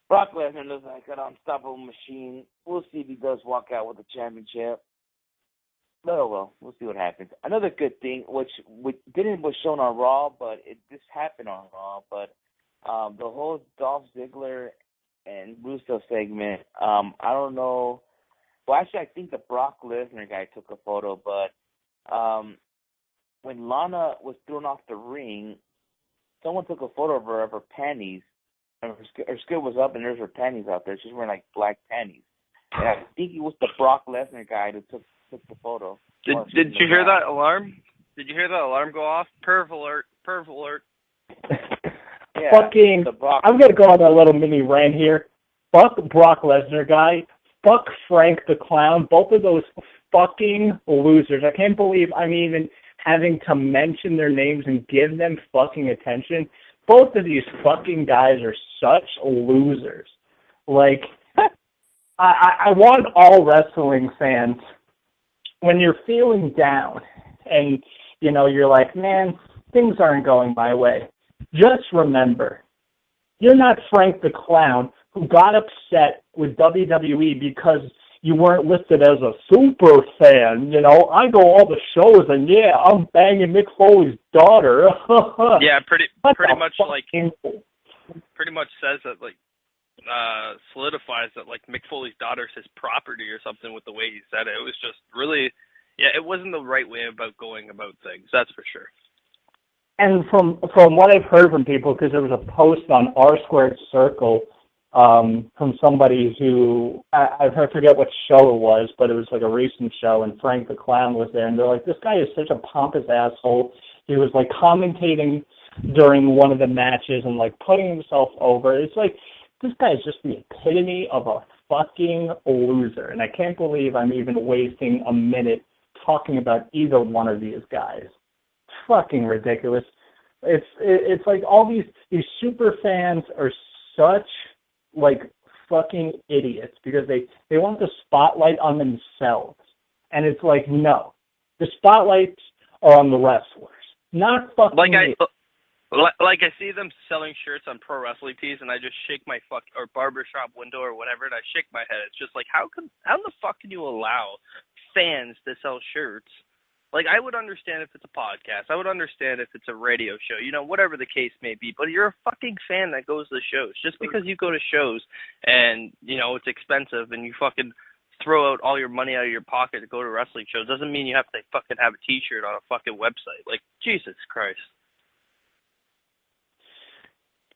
Brock Lesnar looks like an unstoppable machine. We'll see if he does walk out with the championship. Oh, well, we'll see what happens. Another good thing, which was shown on Raw, but it just happened on Raw, but the whole Dolph Ziggler and Russo segment, I don't know. Well, actually, I think the Brock Lesnar guy took a photo, but when Lana was thrown off the ring, someone took a photo of her panties. And her skirt was up, and there's her panties out there. She's wearing, like, black panties. And I think it was the Brock Lesnar guy that took the photo. Did you hear that alarm? Did you hear that alarm go off? Perv alert. Perv alert. Yeah, fucking, I'm going to go on a little mini rant here. Fuck Brock Lesnar guy. Fuck Frank the Clown. Both of those fucking losers. I can't believe I'm even having to mention their names and give them fucking attention. Both of these fucking guys are such losers. Like, I want all wrestling fans, when you're feeling down and, you know, you're like, man, things aren't going my way, just remember, you're not Frank the Clown who got upset with WWE because you weren't listed as a super fan. You know, I go all the shows and, yeah, I'm banging Mick Foley's daughter. Yeah, pretty much says that, like, solidifies that, like, Mick Foley's daughter's his property or something with the way he said it. It was just really, yeah, it wasn't the right way about going about things, that's for sure. And from what I've heard from people, because there was a post on R Squared Circle from somebody who, I forget what show it was, but it was like a recent show, and Frank the Clown was there, and they're like, this guy is such a pompous asshole. He was, like, commentating during one of the matches and, like, putting himself over. It's like, this guy is just the epitome of a fucking loser, and I can't believe I'm even wasting a minute talking about either one of these guys. It's fucking ridiculous. It's like all these super fans are such, like, fucking idiots because they want the spotlight on themselves. And it's like, no. The spotlights are on the wrestlers, not fucking Like I see them selling shirts on Pro Wrestling Tees, and I just shake my or barbershop window or whatever, and I shake my head. It's just like, how the fuck can you allow fans to sell shirts? Like, I would understand if it's a podcast. I would understand if it's a radio show, you know, whatever the case may be. But you're a fucking fan that goes to shows. Just because you go to shows and, you know, it's expensive and you fucking throw out all your money out of your pocket to go to wrestling shows doesn't mean you have to fucking have a T-shirt on a fucking website. Like, Jesus Christ.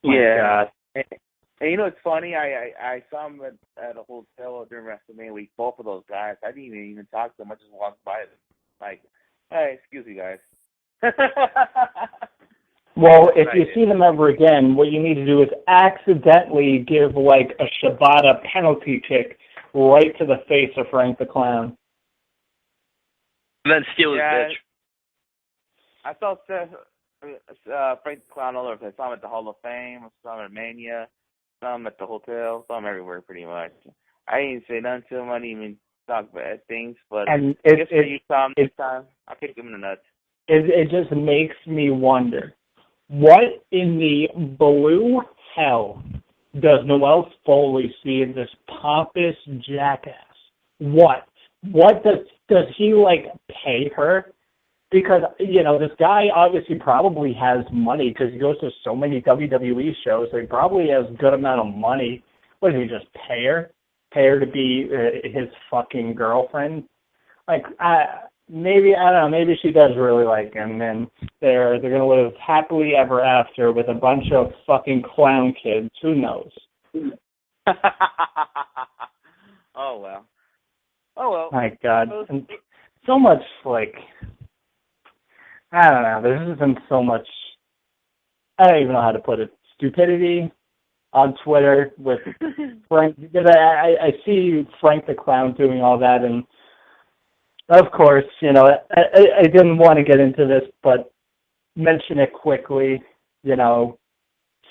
Yeah. And you know, it's funny. I saw him at a hotel during WrestleMania week. Both of those guys. I didn't even talk to them. I just walked by them. Like, hey, excuse me, guys. Well, if you see them ever again, what you need to do is accidentally give, like, a Shibata penalty kick right to the face of Frank the Clown. And then steal his bitch. I saw Frank the Clown all over. I saw him at the Hall of Fame. I saw him at Mania. I saw him at the hotel. I saw him everywhere, pretty much. I didn't say nothing to him. I didn't even talk bad things. But And if you saw him next time, I'll kick him in the nuts. It just makes me wonder, what in the blue hell does Noelle Foley see in this pompous jackass? What does he like pay her? Because, you know, this guy obviously probably has money because he goes to so many WWE shows. So he probably has a good amount of money. What, does he just pay her? Pay her to be his fucking girlfriend? Like, maybe, I don't know, maybe she does really like him, and they're going to live happily ever after with a bunch of fucking clown kids. Who knows? Oh, well. My God. And so much, like, I don't know, there's just been so much, I don't even know how to put it, stupidity on Twitter with Frank, because I see Frank the Clown doing all that, and of course, you know, I didn't want to get into this, but mention it quickly, you know,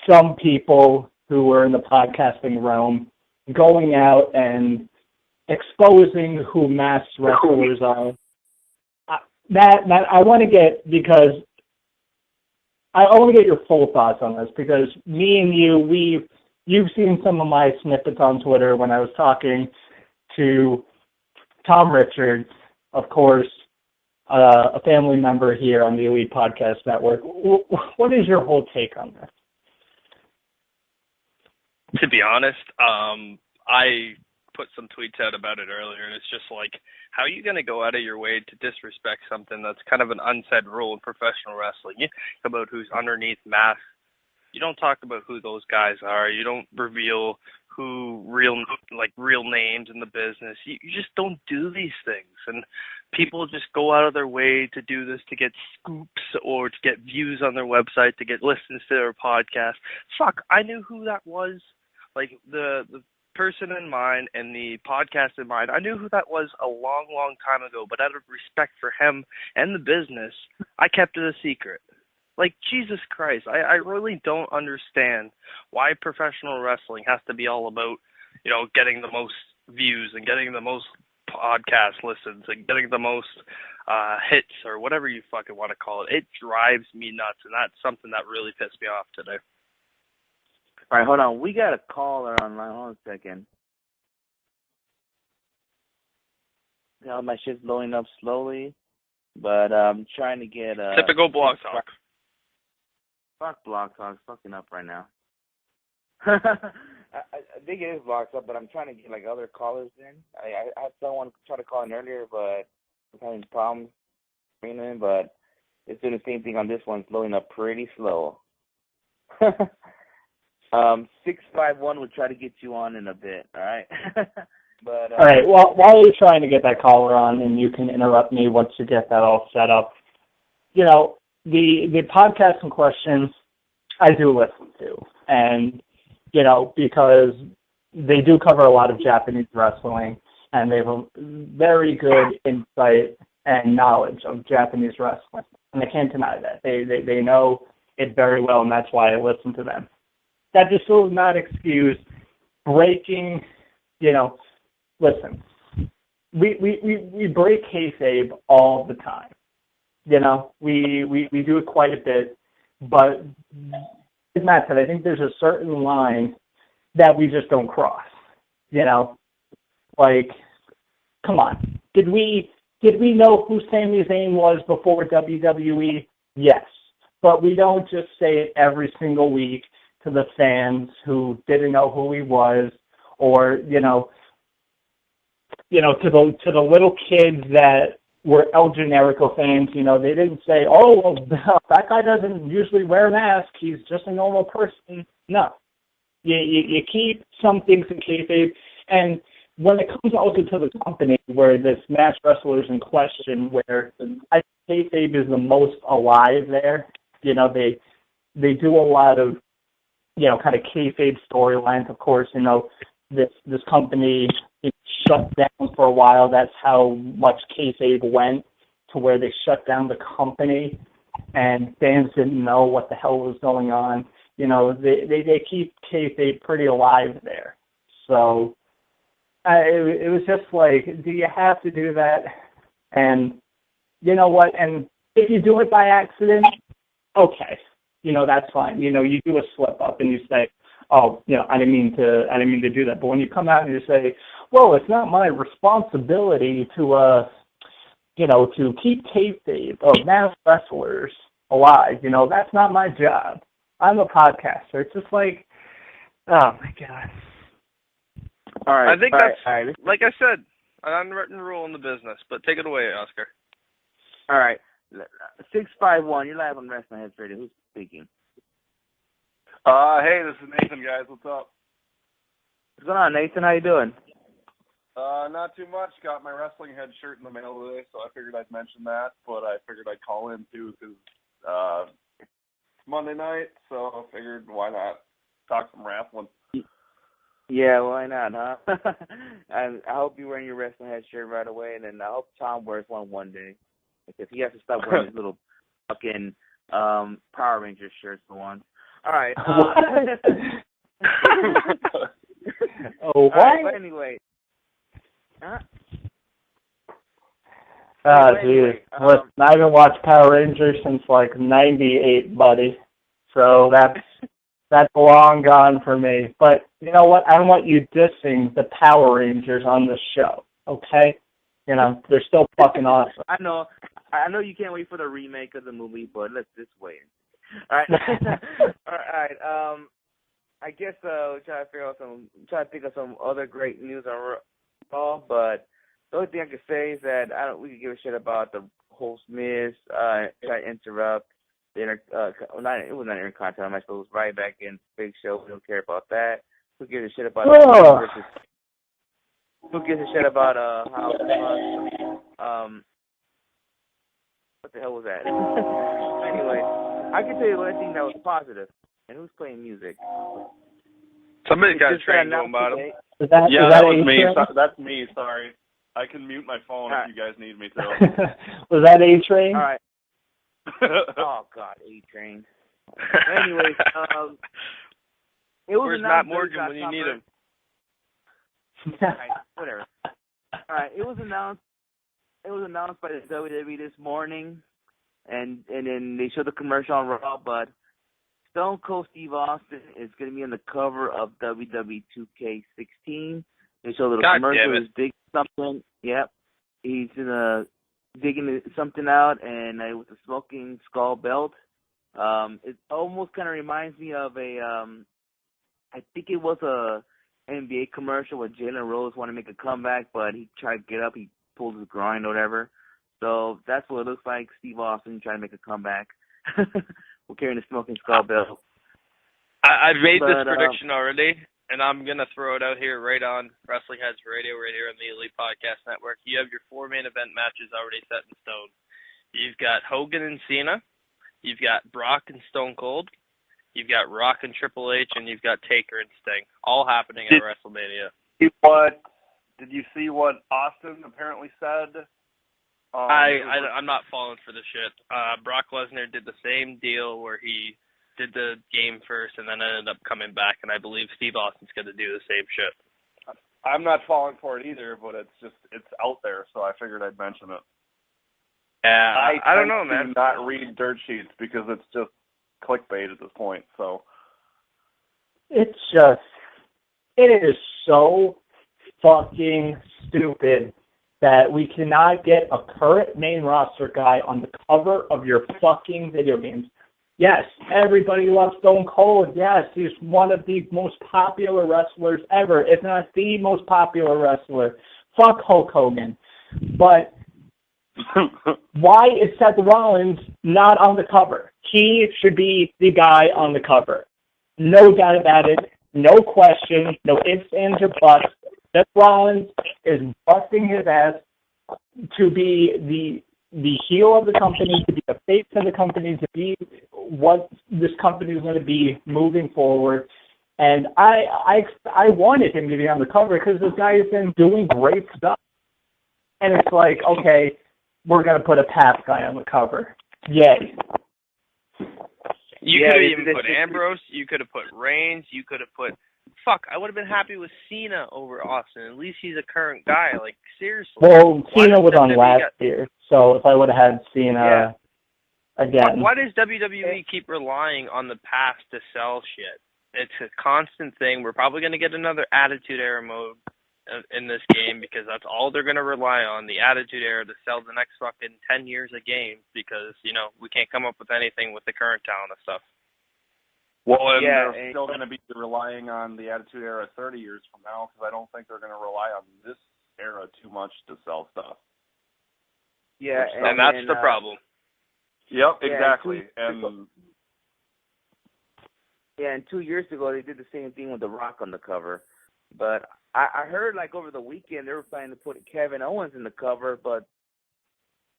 some people who were in the podcasting realm going out and exposing who masked wrestlers are. Matt, I want to get, because I want to get your full thoughts on this, because me and you've seen some of my snippets on Twitter when I was talking to Tom Richards, of course, a family member here on the Elite Podcast Network. What is your whole take on this? To be honest, I put some tweets out about it earlier, and it's just like, how are you going to go out of your way to disrespect something that's kind of an unsaid rule in professional wrestling? You talk about who's underneath masks. You don't talk about who those guys are. You don't reveal who real names in the business. You just don't do these things. And people just go out of their way to do this to get scoops or to get views on their website, to get listens to their podcast. Fuck, I knew who that was. Like, the person in mind and the podcast in mind, I knew who that was a long, long time ago, but out of respect for him and the business, I kept it a secret. Like, Jesus Christ, I really don't understand why professional wrestling has to be all about, you know, getting the most views and getting the most podcast listens and getting the most hits or whatever you fucking want to call it. It drives me nuts, and that's something that really pissed me off today. All right, hold on. We got a caller online. Hold on a second. Now my shit's blowing up slowly, but I'm trying to get typical blog talk. Fuck blog talk. It's fucking up right now. I think it is blocked up, but I'm trying to get like other callers in. I had someone try to call in earlier, but I'm having problems bringing in. But it's doing the same thing on this one. It's blowing up pretty slow. 651 will try to get you on in a bit, all right? But all right, well, while you're trying to get that caller on, and you can interrupt me once you get that all set up, you know, the podcast in question, I do listen to, and, you know, because they do cover a lot of Japanese wrestling, and they have a very good insight and knowledge of Japanese wrestling, and I can't deny that. They know it very well, and that's why I listen to them. That just will not excuse breaking, you know, listen, we break kayfabe all the time. You know, we do it quite a bit, but as Matt said, I think there's a certain line that we just don't cross. You know, like, come on. Did we know who Sami Zayn was before WWE? Yes. But we don't just say it every single week to the fans who didn't know who he was, or you know, to the little kids that were El Generico fans. You know, they didn't say, "Oh, well, that guy doesn't usually wear a mask. He's just a normal person." No, you keep some things in kayfabe, and when it comes also to the company where this match wrestlers in question, where I think kayfabe is the most alive there. You know, they do a lot of, you know, kind of kayfabe storylines. Of course, you know, this company shut down for a while. That's how much kayfabe went, to where they shut down the company and fans didn't know what the hell was going on. You know, they keep kayfabe pretty alive there. So, it was just like, do you have to do that? And you know what? And if you do it by accident, okay, that's fine. You do a slip up and you say, oh, I didn't mean to do that. But when you come out and you say, well, it's not my responsibility to to keep kayfabe of masked wrestlers alive. That's not my job. I'm a podcaster. It's just like, oh my God. All right. I think that's, like I said, an unwritten rule in the business. But take it away, Oscar. All right. 651, you're live on Wrestling Heads Radio. Who's speaking? Hey, this is Nathan, guys. What's up? What's going on, Nathan? How you doing? Not too much. Got my Wrestling Head shirt in the mail today, so I figured I'd mention that. But I figured I'd call in, too, because it's Monday night, so I figured why not talk some wrestling. Yeah, why not, huh? I hope you're wearing your Wrestling Head shirt right away, and then I hope Tom wears one day. Because he has to stop wearing his little fucking Power Ranger shirts for once. All right. Oh, what? Right, but anyway. Huh? Geez. Listen, I haven't watched Power Rangers since, like, 98, buddy. So that's long gone for me. But you know what? I don't want you dissing the Power Rangers on this show, okay? They're still fucking awesome. I know you can't wait for the remake of the movie, but let's just wait. All right. All right. I guess we'll try to pick up some other great news on Raw, but the only thing I can say is that we can give a shit about the whole Miz try to interrupt the it was not Intercontinental match, but it was right back in Big Show. We don't care about that. Who gives a shit about Who gives a shit about how what the hell was that? Anyway, I can tell you one thing that was positive. And who's playing music? Somebody's got a train going by them. That was me. That's me. Sorry. I can mute my phone if you guys need me to. Was that A-Train? All right. Oh God, A-Train. Anyways, it was Where's Matt Morgan when you need him? Alright, whatever. Alright, it was announced by the WWE this morning, and then they showed the commercial on Raw, but Stone Cold Steve Austin is going to be on the cover of WWE 2K16. They showed the commercial. He's digging something. Yep. He's digging something out, and with a smoking skull belt. It almost kind of reminds me of I think it was a NBA commercial where Jalen Rose wanted to make a comeback, but he tried to get up. He pulled his groin or whatever. So that's what it looks like. Steve Austin trying to make a comeback. We're carrying the smoking skull belt. I've made this prediction already, and I'm going to throw it out here right on Wrestling Heads Radio, right here on the Elite Podcast Network. You have your 4 main event matches already set in stone. You've got Hogan and Cena. You've got Brock and Stone Cold. You've got Rock and Triple H, and you've got Taker and Sting, all happening at WrestleMania. Did you see what Austin apparently said? I'm not falling for the shit. Brock Lesnar did the same deal where he did the game first and then ended up coming back, and I believe Steve Austin's going to do the same shit. I'm not falling for it either, but it's out there, so I figured I'd mention it. I don't know, man. Not read dirt sheets because it's just clickbait at this point. So it is so fucking stupid that we cannot get a current main roster guy on the cover of your fucking video games. Yes, everybody loves Stone Cold. Yes, he's one of the most popular wrestlers ever, if not the most popular wrestler. Fuck Hulk Hogan. But why is Seth Rollins not on the cover? He should be the guy on the cover. No doubt about it. No question. No ifs, ands, or buts. Seth Rollins is busting his ass to be the heel of the company, to be the face of the company, to be what this company is going to be moving forward. And I wanted him to be on the cover because this guy has been doing great stuff. And it's like, okay, we're going to put a past guy on the cover. Yay. You could have even put Ambrose. You could have put Reigns. You could have put fuck, I would have been happy with Cena over Austin. At least he's a current guy. Like, seriously. Well, Cena was on last year, so if I would have had Cena again. Why does WWE keep relying on the past to sell shit? It's a constant thing. We're probably going to get another Attitude Era mode in this game because that's all they're going to rely on, the Attitude Era, to sell the next fucking 10 years of games because, you know, we can't come up with anything with the current talent and stuff. Well, and they're still going to be relying on the Attitude Era 30 years from now because I don't think they're going to rely on this era too much to sell stuff. Yeah, and that's the problem. Yep, exactly. And 2 years ago they did the same thing with The Rock on the cover. But I heard like over the weekend they were planning to put Kevin Owens in the cover, but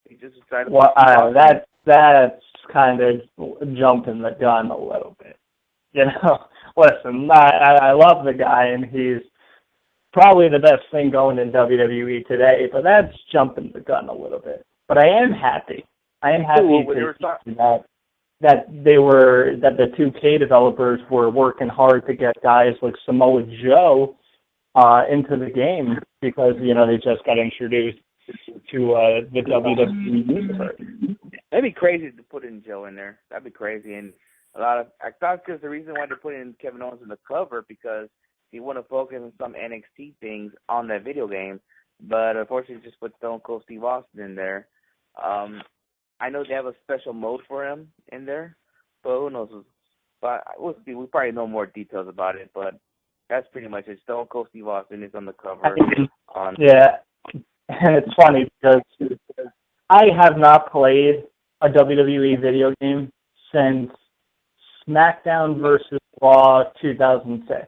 he just decided. Well, that's kind of jumping the gun a little bit. You know, listen, I love the guy, and he's probably the best thing going in WWE today, but that's jumping the gun a little bit. But I am happy. that the 2K developers were working hard to get guys like Samoa Joe into the game because, you know, they just got introduced to the WWE Network. That'd be crazy to put in Joe in there. That'd be crazy. And I thought because the reason why they put in Kevin Owens in the cover because he wanted to focus on some NXT things on that video game, but unfortunately just put Stone Cold Steve Austin in there. I know they have a special mode for him in there, but who knows? But we'll see. We probably know more details about it, but that's pretty much it. Stone Cold Steve Austin is on the cover. Yeah, and it's funny because I have not played a WWE video game since SmackDown vs. Raw 2006.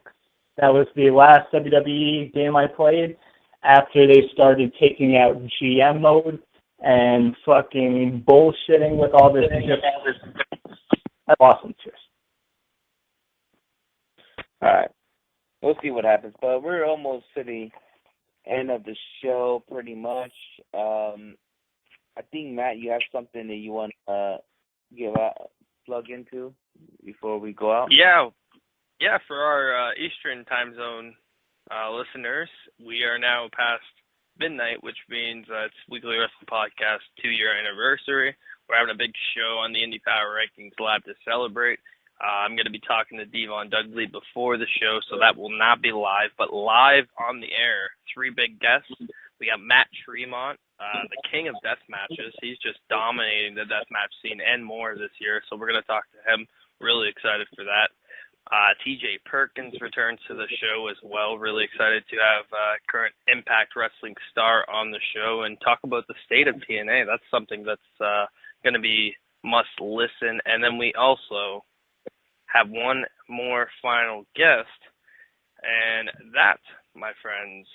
That was the last WWE game I played after they started taking out GM mode and fucking bullshitting with all this shit. That's awesome. Cheers. All right. We'll see what happens. But we're almost to the end of the show pretty much. I think, Matt, you have something that you want to plug into before we go out? Yeah, for our Eastern time zone listeners, we are now past midnight, which means it's Weekly Wrestling Podcast 2-year anniversary. We're having a big show on the Indie Power Rankings Lab to celebrate. I'm going to be talking to Devon Dudley before the show, so that will not be live, but live on the air. 3 big guests. We got Matt Tremont, the king of death matches. He's just dominating the death match scene and more this year, so we're going to talk to him. Really excited for that. TJ Perkins returns to the show as well. Really excited to have current Impact Wrestling star on the show and talk about the state of TNA. That's something that's going to be must listen. And then we also have one more final guest, and that, my friends,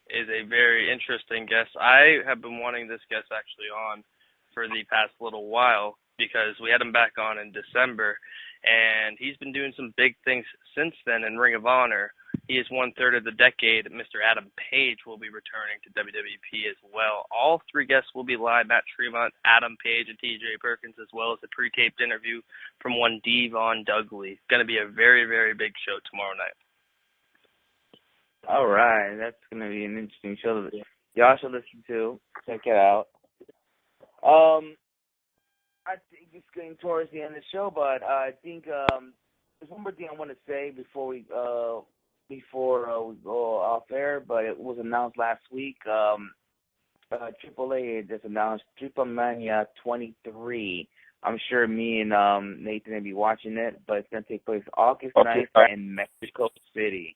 is a very interesting guest. I have been wanting this guest actually on for the past little while because we had him back on in December, and he's been doing some big things since then in Ring of Honor. He is 1/3 of the decade. Mr. Adam Page will be returning to WWP as well. All 3 guests will be live: Matt Tremont, Adam Page, and TJ Perkins, as well as a pre-taped interview from one Devon Dudley. It's going to be a very, very big show tomorrow night. All right, that's going to be an interesting show that y'all should listen to. Check it out. I think it's getting towards the end of the show, but I think there's one more thing I want to say before we go off air. But it was announced last week. AAA just announced Triple Mania 23. I'm sure me and Nathan will be watching it, but it's going to take place August 9th in Mexico City.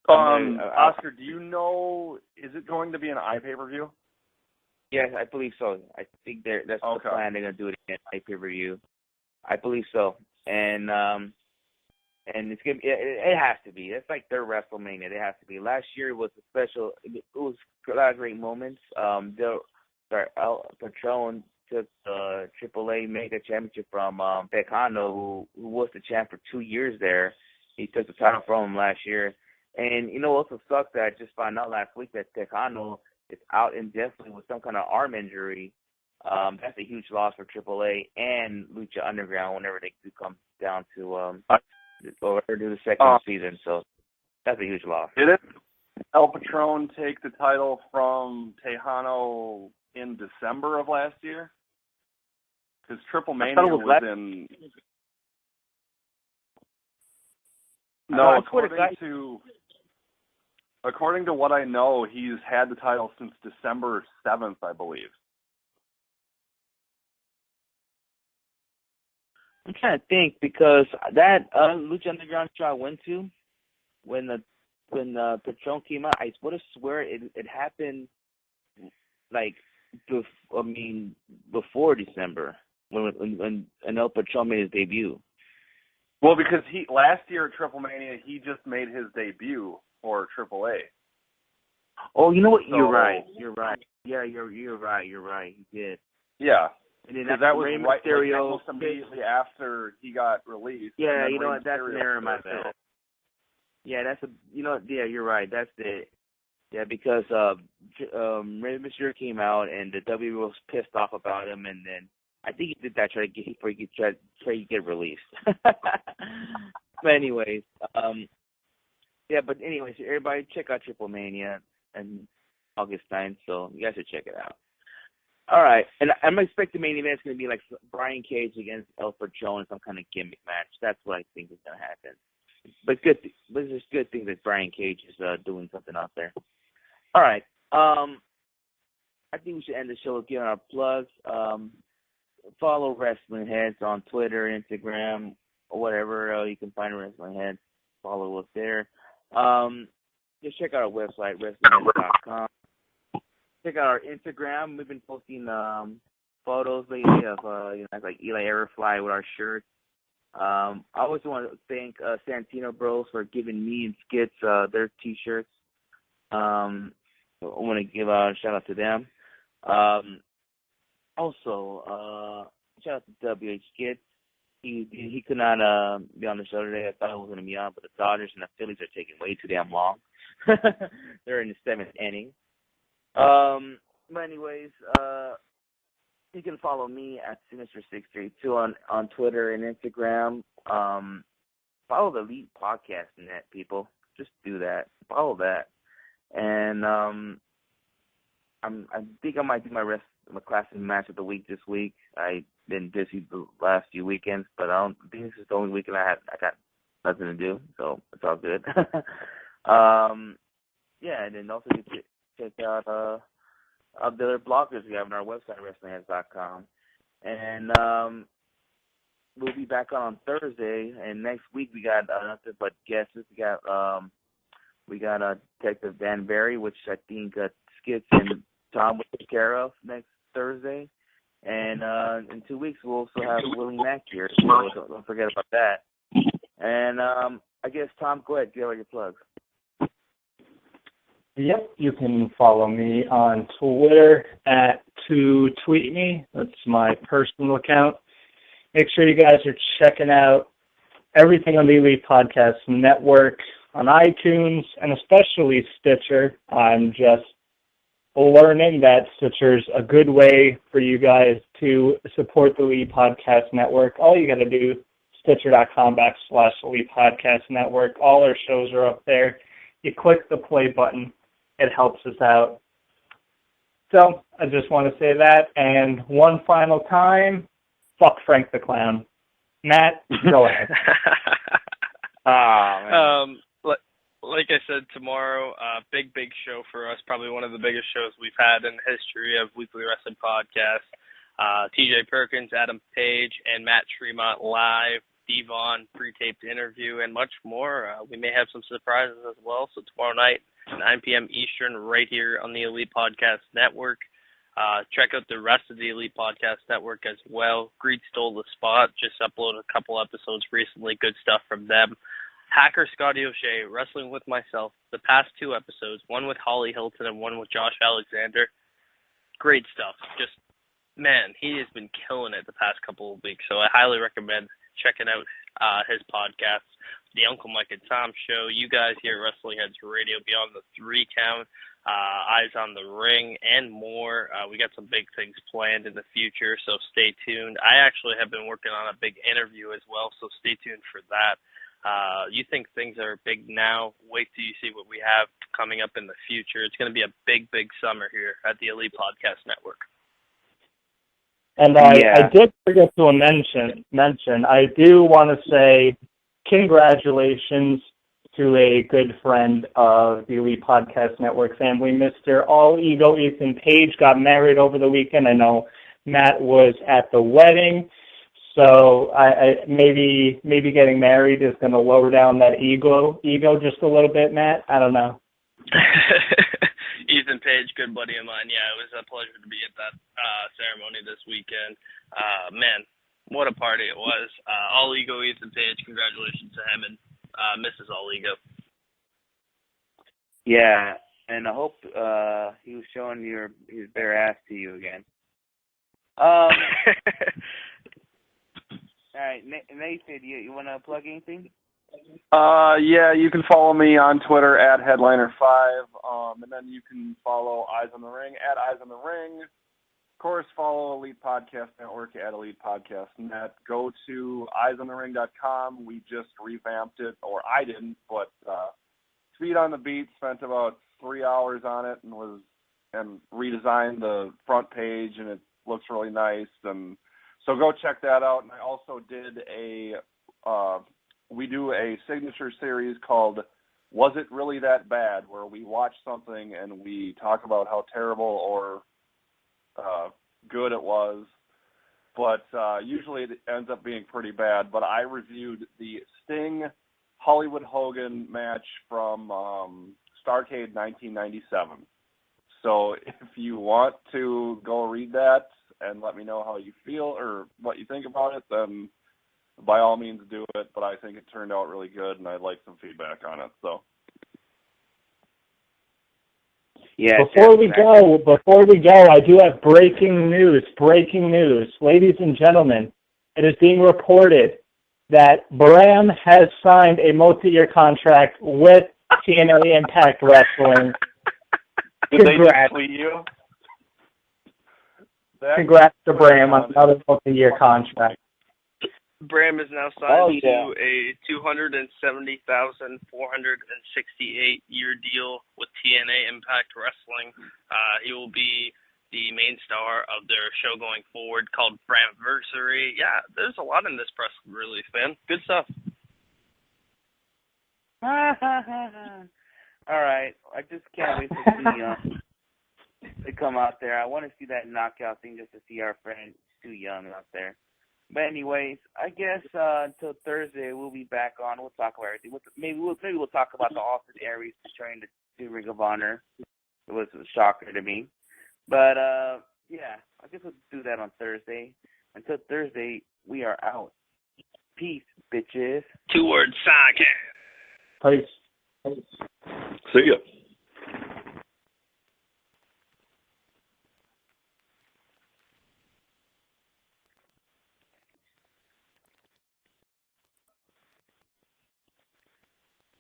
Oscar, do you know, is it going to be an iPay-per-view? Yes, I believe so. I think that's the plan. They're going to do it again, pay-per-view. I believe so. And it's gonna be, it has to be. It's like their WrestleMania. It has to be. Last year was a special. It was a lot of great moments. Patron took the AAA Mega Championship from Tejano, who was the champ for 2 years there. He took the title from him last year. And you know what also sucks that I just found out last week that Tejano is out indefinitely with some kind of arm injury. That's a huge loss for AAA and Lucha Underground whenever they do come down to over to the second season. So that's a huge loss. Did it? El Patron take the title from Tejano in December of last year? Because Triple Mania was in. No, according to what I know, he's had the title since December 7th, I believe. I'm trying to think because that Lucha Underground show I went to when Patron came out, I would have swear it happened like before December when El Patron made his debut. Well, because last year at Triple Mania he just made his debut for AAA. Oh, you know what? You're right. Yeah, you're right. He did. Yeah. Because that was right, almost immediately after he got released. Yeah, you know what? That's an error in my bad. Yeah, yeah, you're right. That's it. Yeah, because Rey Mysterio came out and the WWE was pissed off about him, and then I think he did that try to get released. But anyways, everybody check out Triple Mania and August 9th, so you guys should check it out. All right, and I'm expecting the main event is going to be like Brian Cage against El Patron in some kind of gimmick match. That's what I think is going to happen. But it's just good thing that Brian Cage is doing something out there. All right, I think we should end the show with giving our plugs. Follow Wrestling Heads on Twitter, Instagram, or whatever you can find Wrestling Heads. Follow us there. Just check out our website, WrestlingHeads.com. Check out our Instagram. We've been posting photos lately of like Eli Everfly with our shirts. I always want to thank Santino Bros for giving me and Skits their T-shirts. So I want to give a shout out to them. Also, shout out to WH Skits. He could not be on the show today. I thought he was going to be on, but the Dodgers and the Phillies are taking way too damn long. They're in the 7th inning. But anyways, you can follow me at Sinister632 on Twitter and Instagram. Follow the Elite Podcast Net, people. Just do that. Follow that. And I think I might do my classic match of the week this week. I've been busy the last few weekends, but I think this is the only weekend I got nothing to do, so it's all good. Yeah, and then also you can check out the other bloggers we have on our website, WrestlingHeads.com. And we'll be back on Thursday, and next week we got nothing but guests. We got Detective Dan Barry, which I think Skits and Tom will take care of next Thursday. And in 2 weeks we'll also have Willie Mack here, so don't forget about that. And I guess, Tom, go ahead, give all your plugs. Yep, you can follow me on Twitter at @2tweetme. That's my personal account. Make sure you guys are checking out everything on the Elite Podcast Network on iTunes and especially Stitcher. I'm just learning that Stitcher's a good way for you guys to support the Elite Podcast Network. All you got to do, Stitcher.com/Elite Podcast Network. All our shows are up there. You click the play button. It helps us out. So I just want to say that. And one final time, fuck Frank the Clown. Matt, go ahead. Like I said, tomorrow, big show for us. Probably one of the biggest shows we've had in the history of Weekly Wrestling Podcasts. TJ Perkins, Adam Page, and Matt Tremont live. Devon, pre-taped interview, and much more. We may have some surprises as well. So tomorrow night, 9 p.m. Eastern, right here on the Elite Podcast Network. Check out the rest of the Elite Podcast Network as well. Greed Stole the Spot. Just uploaded a couple episodes recently. Good stuff from them. Hacker Scotty O'Shea, Wrestling with Myself. The past 2 episodes, one with Holly Hilton and one with Josh Alexander. Great stuff. Just, man, he has been killing it the past couple of weeks. So I highly recommend checking out his podcast, The Uncle Mike and Tom Show. You guys here at Wrestling Heads Radio, Beyond the 3 Count, Eyes on the Ring, and more. We got some big things planned in the future, so stay tuned. I actually have been working on a big interview as well, so stay tuned for that. You think things are big now, wait till you see what we have coming up in the future. It's going to be a big, big summer here at the Elite Podcast Network. And I did forget to mention, I do want to say congratulations to a good friend of the Elite Podcast Network family, Mr. All Ego Ethan Page, got married over the weekend. I know Matt was at the wedding, so I maybe getting married is going to lower down that ego just a little bit, Matt. I don't know. Ethan Page, good buddy of mine. Yeah, it was a pleasure to be at that ceremony this weekend. Man, what a party it was. All Ego Ethan Page, congratulations to him and Mrs. All Ego. Yeah, and I hope he was showing his bare ass to you again. All right, Nathan, you want to plug anything? Yeah, you can follow me on Twitter at Headliner5, and then you can follow Eyes on the Ring at Eyes on the Ring. Of course, follow Elite Podcast Network at Elite Podcast Net. Go to eyesonthering.com. We just revamped it, or I didn't, but Speed on the Beat spent about 3 hours on it and redesigned the front page, and it looks really nice. And so go check that out. And I also did we do a signature series called Was It Really That Bad, where we watch something and we talk about how terrible or good it was, but usually it ends up being pretty bad. But I reviewed the Sting Hollywood Hogan match from Starrcade 1997. So if you want to go read that and let me know how you feel or what you think about it, then by all means do it. But I think it turned out really good, and I'd like some feedback on it. So. Yeah. Before we go, I do have breaking news. Ladies and gentlemen, it is being reported that Bram has signed a multi-year contract with TNA Impact Wrestling. Did they just tweet you? Congrats to Bram on another multi-year contract. Bram is now signed to a $270,468-year deal with TNA Impact Wrestling. He will be the main star of their show going forward called Bramversary. Yeah, there's a lot in this press release, man. Good stuff. All right. I just can't wait to see to come out there. I want to see that knockout thing just to see our friend Stu Young out there. But anyways, I guess until Thursday we'll be back on. We'll talk about everything. Maybe we'll talk about the Austin Aries returning to Ring of Honor. It was a shocker to me. But yeah, I guess we'll do that on Thursday. Until Thursday, we are out. Peace, bitches. 2 word saga. Peace. See ya.